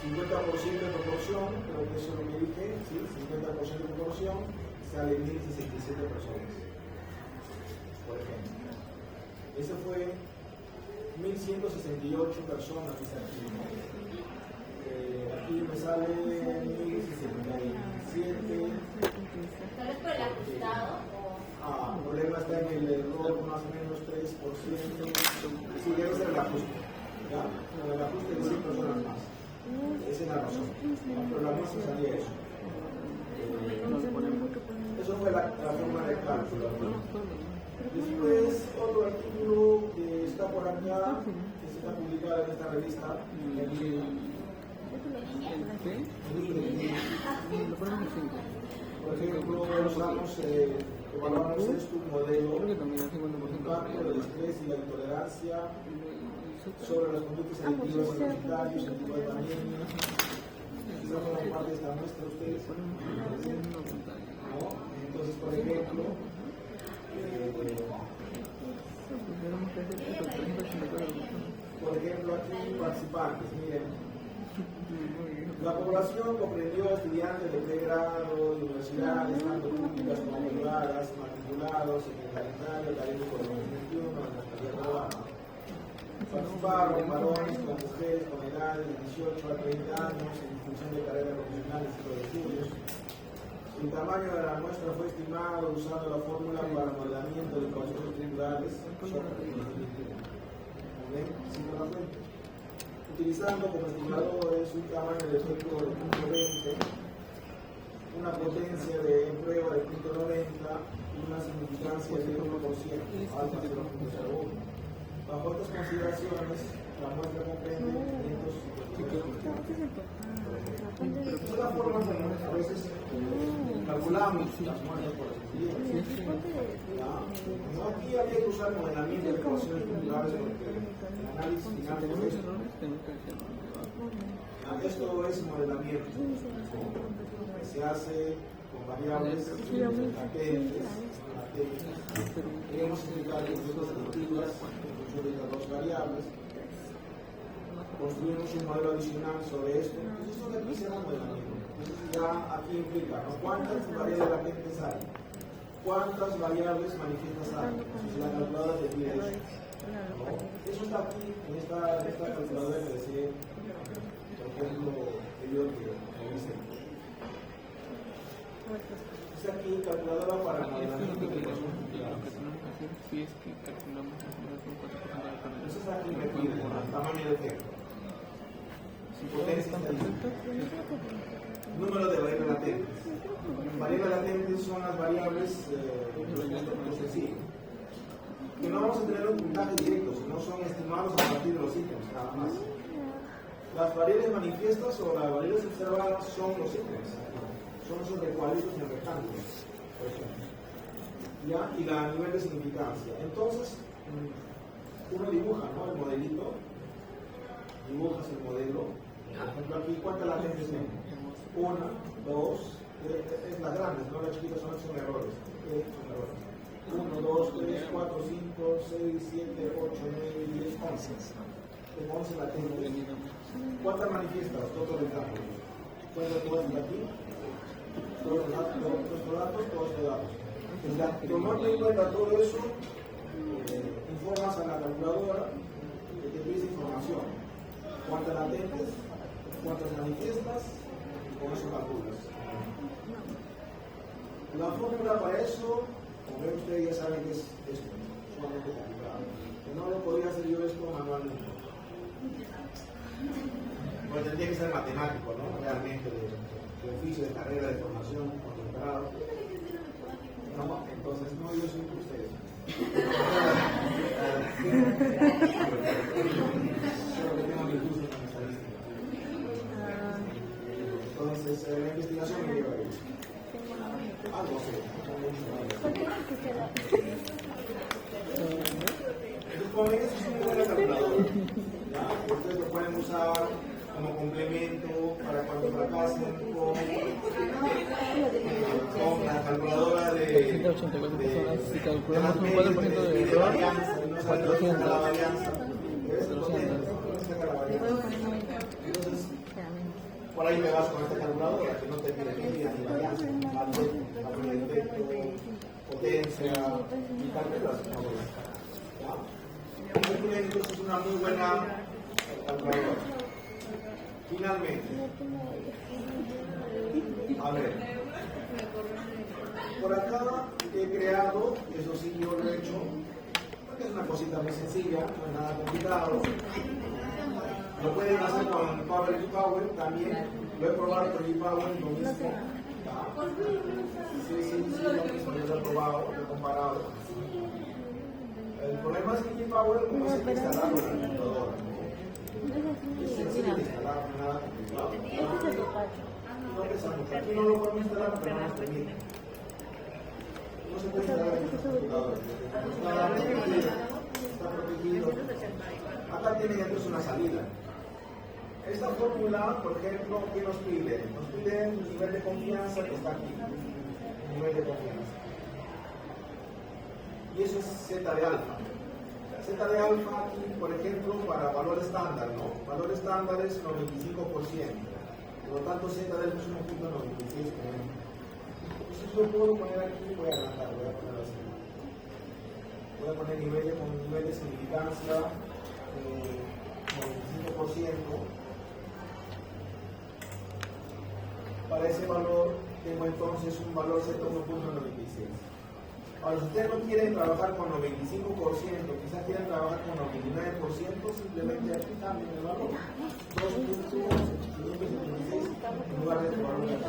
50% de proporción, creo que eso es lo que dije, ¿sí? 50% de proporción, sale 1.067 personas. Por ejemplo. Ese fue 1.168 personas, dice aquí, ¿no? Aquí me sale 1.067. ¿Tal vez por el ajustado? El problema está en el error, más o menos 3%. Sí, debe ser el ajuste. ¿Ya? No, el ajuste de 100 personas más. Esa es la razón. Pero la muestra salía eso. Eso fue la forma de cálculo. Después, otro artículo que está por acá, que se está publicado en esta revista. Por ejemplo, evaluamos esto, un modelo de impacto del estrés y la intolerancia sobre las conductas adictivas universitarios en tipo de pandemia. Quizás forman parte de esta muestra ustedes. ¿No? Entonces, por ejemplo, aquí participantes, miren. La población comprendió estudiantes de pregrado, de universidades, tanto públicas como privadas, matriculados en el calendario académico de 2021 en la Secretaría de Trabajo. Participaron varones con mujeres con edades de 18 a 30 años en función de carreras profesionales y de estudios. El tamaño de la muestra fue estimado usando la fórmula para modelamiento de procesos tributales. Utilizando como estimadores un tamaño de efecto de 0.20, una potencia de prueba de 0.90 y una significancia de 1%, alta de 0.01. Bajo estas consideraciones, la la muestra comprende 500. Esa es la forma en que a veces calculamos las muestras por el no, aquí había que usar modelamiento de ecuaciones culturales porque el análisis final de esto. Esto es modelamiento. Se hace con variables latentes. Queremos explicar conjuntos selectivas en función de estas dos variables. Construimos un modelo adicional sobre esto. Entonces, esto de aquí se llama modelamiento. Entonces, ya aquí implica, ¿no? ¿Cuántas variables latentes hay? ¿Cuántas variables manifiestas hay? Si la calculadora te pide eso. ¿No? Eso está aquí, en esta calculadora que decía, por ejemplo, el yo que dice. Es aquí calculadora para modelamiento de ecuaciones culturales. Eso está aquí metido, el tamaño del efecto. Potencia estadística. Número de variables latentes. Variables latentes son las variables sencillas. Que no vamos a tener un puntaje directo, sino son estimados a partir de los ítems, nada más. Las variables manifiestas o las variables observadas son los ítems. Son esos recuadritos en rectángulos, por ejemplo. ¿Ya? Y la nivel de significancia. Entonces, uno dibuja, ¿no? El modelito. Dibujas el modelo. Por ejemplo, aquí, ¿cuántas latentes tengo? 1, 2, es las grandes, no las chiquitas son errores. Son errores. 1, 2, 3, 4, 5, 6, 7, 8, 9, 10, 11. Tengo 11 latentes. ¿Cuántas manifiestas? Todos los datos. ¿Cuántas puedes ver aquí? Todos los datos, todos los datos. Tomando en cuenta todo eso, informas a la calculadora que te pide información. ¿Cuántas latentes? ¿Cuántas manifiestas? Y con eso calculas. La fórmula para eso, como ven ustedes ya saben que es esto, sumamente complicado. Que no lo podría hacer yo esto manualmente. Pues tendría que ser matemático, ¿no? Realmente, de oficio, de carrera, de formación, concentrado. No, entonces no, yo soy como ustedes. Solo que tengo mi curso con estadística. Entonces, la investigación me lleva a ello. Algo así. Entonces, con eso es un buen calculador. Ustedes lo pueden usar como complemento para cuando fracasen con la calculadora de 184 personas, si calculamos un 4% de error, 400. la varianza. Entonces, por ahí me vas con esta calculadora que no te pide ni varianza, ni efecto, potencia, y calculas. Entonces es una muy buena calculadora. Finalmente, a ver, por acá he creado, eso sí yo lo he hecho, porque es una cosita muy sencilla, no es nada complicado. Lo pueden hacer con Power to Power también, lo he probado con ePower, lo mismo. Sí, lo mismo, yo lo he probado, lo he comparado. El problema es que ePower no se puede instalar en la computadora. Es sencillo de instalar, nada complicado. No pensamos, aquí no lo podemos instalar, pero no nos permite. No se puede instalar en la computadora. Está protegido. Acá tienen entonces una salida. Esta fórmula, por ejemplo, ¿qué nos pide? Nos pide el nivel de confianza que está aquí. El nivel de confianza. Y eso es Z de alfa. Z de alfa aquí, por ejemplo, para valor estándar, ¿no? Valor estándar es 95%. Por lo tanto, Z de alfa es 1.96. Entonces yo puedo poner aquí, voy a agrandar, voy a poner así. Voy a poner nivel de significancia 95%. Para ese valor tengo entonces un valor Z 1.96. Ahora, si ustedes no quieren trabajar con 95%, quizás quieran trabajar con 99%, simplemente aquí cambien el valor. 2.576 en lugar de este valor de acá.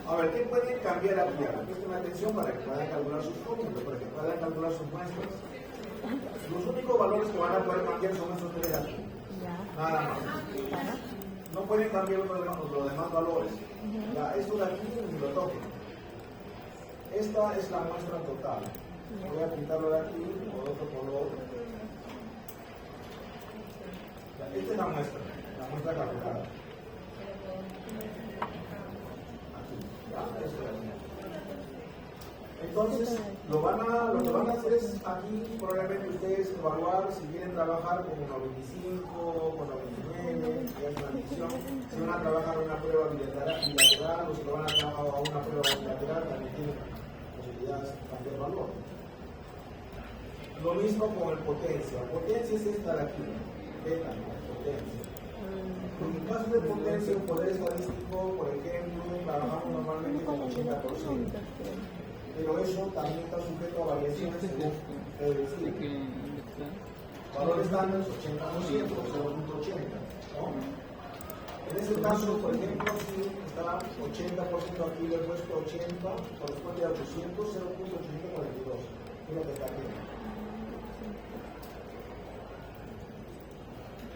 A ver, ¿qué pueden cambiar aquí? Presten atención para que puedan calcular sus fórmulas, para que puedan calcular sus muestras. Los únicos valores que van a poder cambiar son esos tres de aquí. Nada más. No pueden cambiar los demás valores. Ya, esto de aquí ni lo toquen. Esta es la muestra total. Voy a quitarlo de aquí por otro color. Ya, esta es la muestra calculada. Aquí, ya, esto de aquí. Entonces, lo que van a hacer es aquí, probablemente ustedes evaluar si quieren trabajar con 95, con 99, ya es una decisión. Si van a trabajar una prueba bilateral o si lo van a trabajar a una prueba bilateral, también tienen posibilidades de cambiar valor. Lo mismo con el potencia. Potencia es esta de aquí, beta, ¿no? Potencia. En caso de potencia, un poder estadístico, por ejemplo, trabajamos normalmente con 80%. Pero eso también está sujeto a variaciones según el destino. Valor estándar es 80%, 0.80, ¿no? En ese caso, por ejemplo, si está 80% aquí, le he puesto 80, corresponde a 800, 0.842. Es lo que está aquí.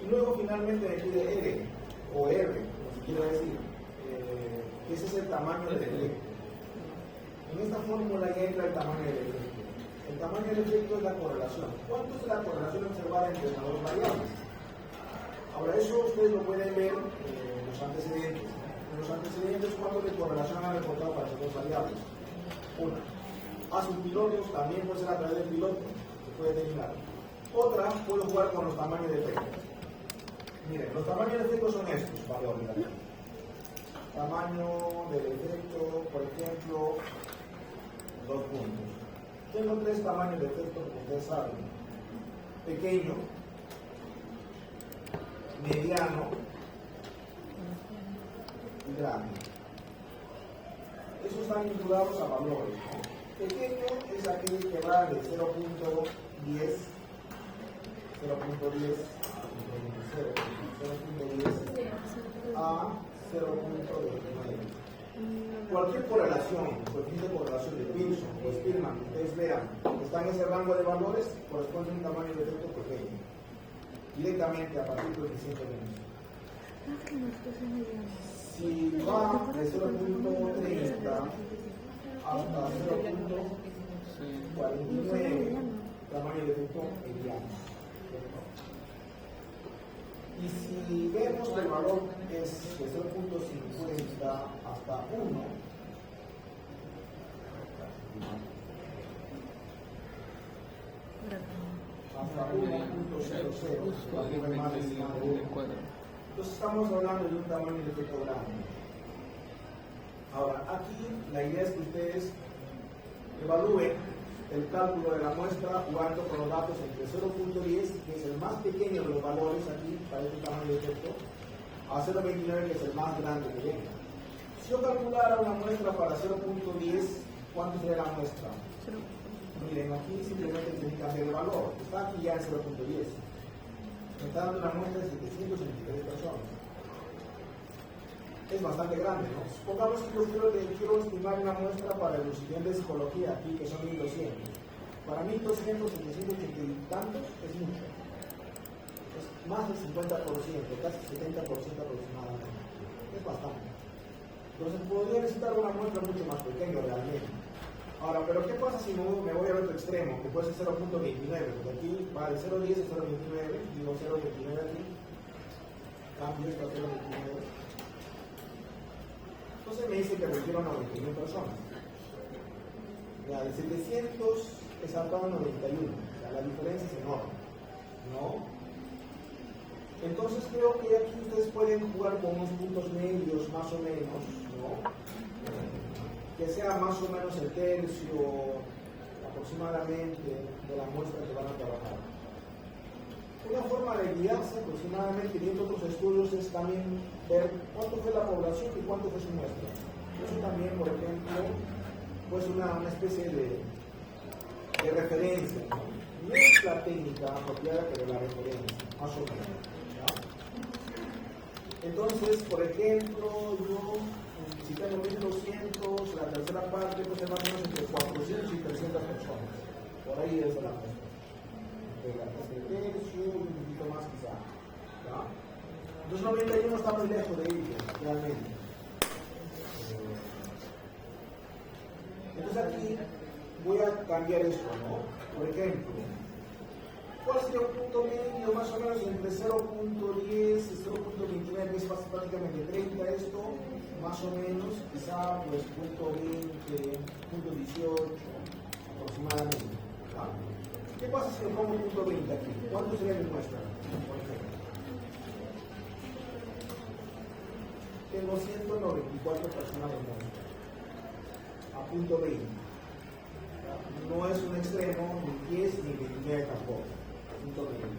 Y luego finalmente me pide R, o R, como se quiera decir, que ese es el tamaño del efecto. En esta fórmula ya entra el tamaño del efecto. El tamaño del efecto es la correlación. ¿Cuánto es la correlación observada entre las dos variables? Ahora, eso ustedes lo pueden ver en los antecedentes. En los antecedentes, ¿cuánto de correlación han reportado para las dos variables? Una. Pilotos también puede ser a través del piloto, se puede determinar. Otra, puedo jugar con los tamaños de efecto. Miren, los tamaños de efecto son estos valores. Tamaño del efecto, por ejemplo, 2 puntos. Tengo 3 tamaños de efecto, como ustedes saben. Pequeño, mediano y grande. Esos están vinculados a valores, ¿no? Pequeño es aquel que va de 0.10 a 0.29. Cualquier correlación, coeficiente de correlación de Pearson o Spearman, ustedes vean, está en ese rango de valores, corresponde a un tamaño de efecto pequeño. Directamente a partir del coeficiente menos. Si va de 0.30 hasta 0.49, tamaño de efecto mediano. Y si vemos que el valor es de 0.50 hasta 1, hasta 1.00, entonces estamos hablando de un tamaño de efecto grande. Ahora, aquí la idea es que ustedes evalúen el cálculo de la muestra jugando con los datos entre 0.10, que es el más pequeño de los valores aquí, para este tamaño de efecto, a 0.29, que es el más grande que venga. Si yo calculara una muestra para 0.10, ¿cuánto sería la muestra? Miren, aquí simplemente tiene que cambiar el valor. Está aquí ya en 0.10. Me está dando una muestra de 723 personas. Es bastante grande, ¿no? Supongamos que yo quiero estimar una muestra para el estudiante de psicología aquí, que son 1200. Para 1200, 780 y tantos es mucho. Es más del 50%, casi 70% aproximadamente. Es bastante. Entonces podría necesitar una muestra mucho más pequeña realmente. Ahora, pero ¿qué pasa si me voy al otro extremo? Que puede ser 0.29, porque aquí va de 0.10 a 0.29, digo 0.29 aquí, cambio esto a 0.29. Entonces me dice que requiero 91 personas. Ya, de 700 he saltado 91, o sea, la diferencia es enorme, ¿no? Entonces creo que aquí ustedes pueden jugar con unos puntos medios, más o menos, ¿no? Que sea más o menos el tercio aproximadamente de la muestra que van a trabajar. Una forma de guiarse aproximadamente viendo otros estudios es también ver cuánto fue la población y cuánto fue su muestra. Eso también, por ejemplo, pues una especie de referencia, ¿no? No es la técnica apropiada, pero la referencia, más o menos, ¿ya? Entonces, por ejemplo, yo si tengo 1200, la tercera parte puede ser más o menos entre 400 y 300 personas. Por ahí es la muestra. el tercio y un poquito más quizá. ¿Ya? Entonces 91 está muy lejos de ellos, realmente. Entonces aquí voy a cambiar esto, ¿no? Por ejemplo, ¿cuál sería un punto medio más o menos entre 0.10 y 0.29, que es prácticamente 30 esto? Más o menos, quizá pues punto 20, punto 18 aproximadamente. ¿Ah? ¿Qué pasa si yo pongo punto 20 aquí? ¿Cuánto sería mi muestra? Por ejemplo, tengo 194 personas de muestra a punto 20. ¿Ah? No es un extremo, ni 10 ni 29 tampoco. A punto 20.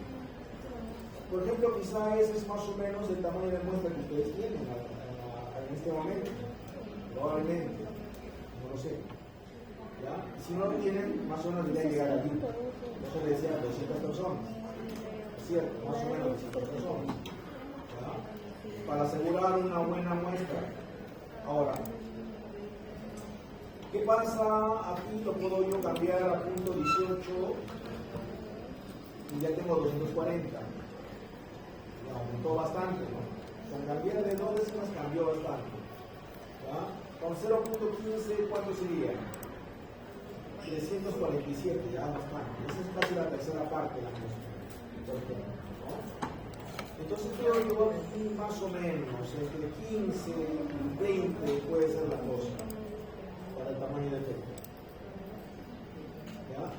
Por ejemplo, quizá ese es más o menos el tamaño de muestra que ustedes tienen en este momento, probablemente, no lo sé. ¿Ya? Si no lo tienen, más o menos debería llegar aquí. Eso le decía 200 personas, es cierto, más o menos 200 personas. ¿Ya? Para asegurar una buena muestra. Ahora, ¿qué pasa? Aquí lo puedo yo cambiar a punto 18 y ya tengo 240. Ya aumentó bastante, ¿no? Con cambiar de 2 décimas cambió bastante. ¿Ya? Con 0.15, ¿cuánto sería? 347, ya bastante. Esa es casi la tercera parte de la muestra. ¿No? Entonces creo yo aquí más o menos entre 15 y 20 puede ser la cosa para el tamaño de efecto. ¿Ya?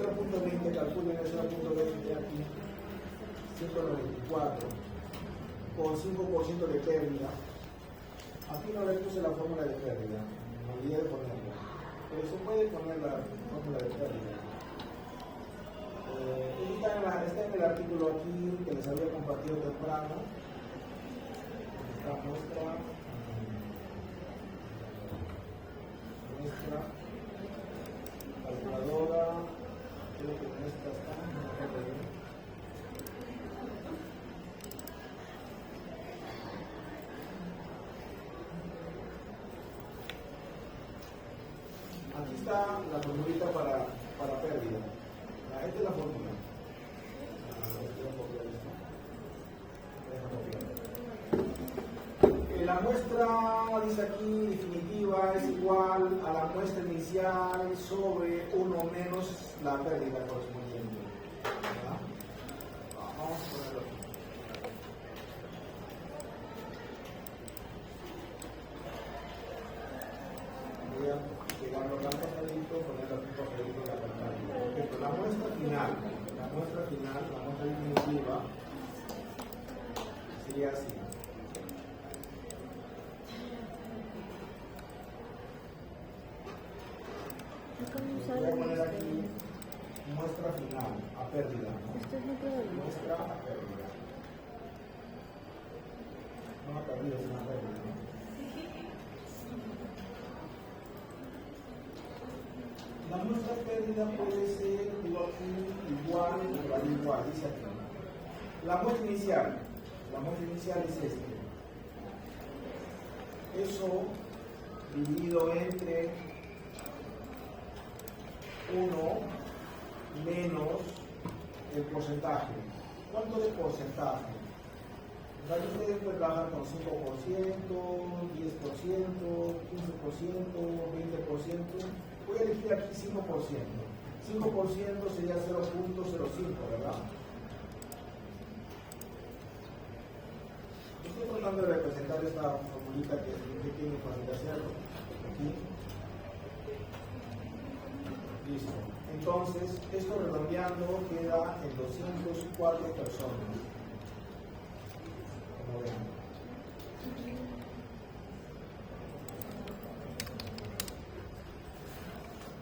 0.20, calculen el 0.20 aquí. 194 con 5% de pérdida. Aquí no le puse la fórmula de pérdida, me olvidé de ponerla, pero se puede poner la fórmula de pérdida. Está en el artículo aquí que les había compartido temprano. Esta muestra calculadora, creo que en esta está, no me acuerdo bien. Aquí está la formulita para pérdida. Esta es la fórmula. La muestra, dice aquí, definitiva es igual a la muestra inicial sobre 1 menos la pérdida correspondiente. ¿Verdad? Vamos a ponerlo aquí. Voy a pegarlo acá pasadito, ponerlo aquí pasadito en la pantalla. Por ejemplo, la muestra final, la muestra definitiva sería así. Voy a poner aquí muestra final a pérdida, ¿no? Muestra a pérdida. No a pérdida, sino a pérdida, ¿no? La muestra pérdida puede ser igual o igual, dice aquí. La muestra inicial es este. Eso dividido entre 1 menos el porcentaje. ¿Cuánto de porcentaje? Ustedes pueden trabajar con 5%, 10%, 15%, 20%. Voy a elegir aquí 5%. 5% sería 0.05, ¿verdad? Estoy tratando de representar esta formulita que es tiene fácil de hacerlo. Aquí. Listo. Entonces, esto redondeando queda en 204 personas. Como ven.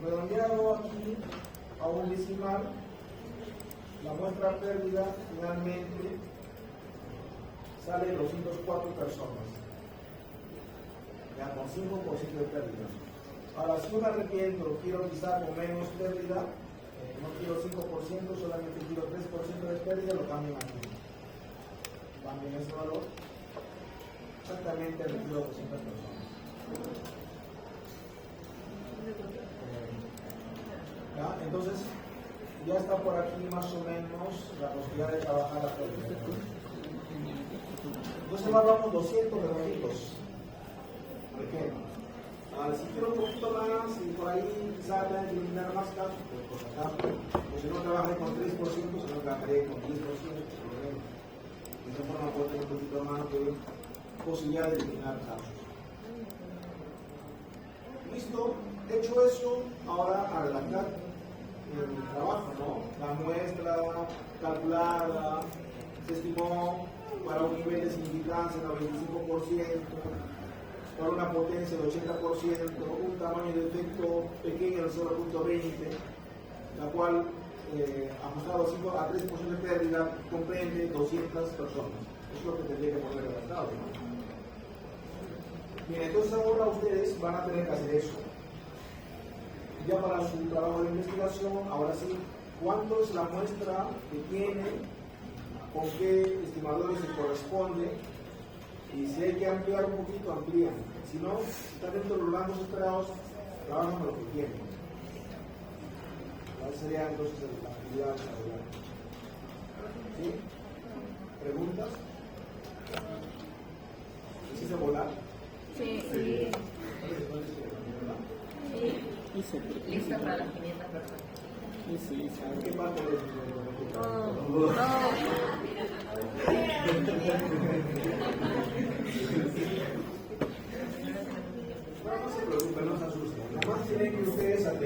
Redondeado aquí a un decimal, la muestra pérdida finalmente sale 204 personas. Ya con 5% de pérdida. Ahora, si yo me arrepiento, quiero quizá con menos pérdida, no quiero 5%, solamente quiero 3% de pérdida, lo cambian aquí. Cambien ese valor. Exactamente retiro 200 personas. ¿Ya? Entonces, ya está por aquí más o menos la posibilidad de trabajar a todo. Entonces evaluamos 200 redonditos. ¿Por qué? Si quiero un poquito más y por ahí quizás tengan que eliminar más casos, pues por acá. O si no trabajaré con 3%, si no trabajaré con 10%, por lo menos. De esta forma puedo tener un poquito más de posibilidad de eliminar casos. Listo, hecho eso, ahora a redactar el trabajo, ¿no? La muestra calculada, se estimó para un nivel de significancia del 95%, para una potencia del 80%, un tamaño de efecto pequeño del 0.20, la cual, ajustado a 3% de pérdida, comprende 200 personas. Eso es lo que tendría que poner redactado, ¿no? Bien, entonces ahora ustedes van a tener que hacer eso. Ya para su trabajo de investigación, ahora sí, ¿cuánto es la muestra que tiene? ¿Con qué estimadores se corresponde? Y si hay que ampliar un poquito, amplían. Si no, si están dentro de los rangos esperados, trabajan con lo que tienen. ¿Cuál sería entonces la actividad desarrollada? ¿Sí? ¿Preguntas? ¿Quisiste volar? Sí. Sí. Lista para las 500 personas. ¿En qué parte de No se preocupen, no se asusten. Nada más tienen que ustedes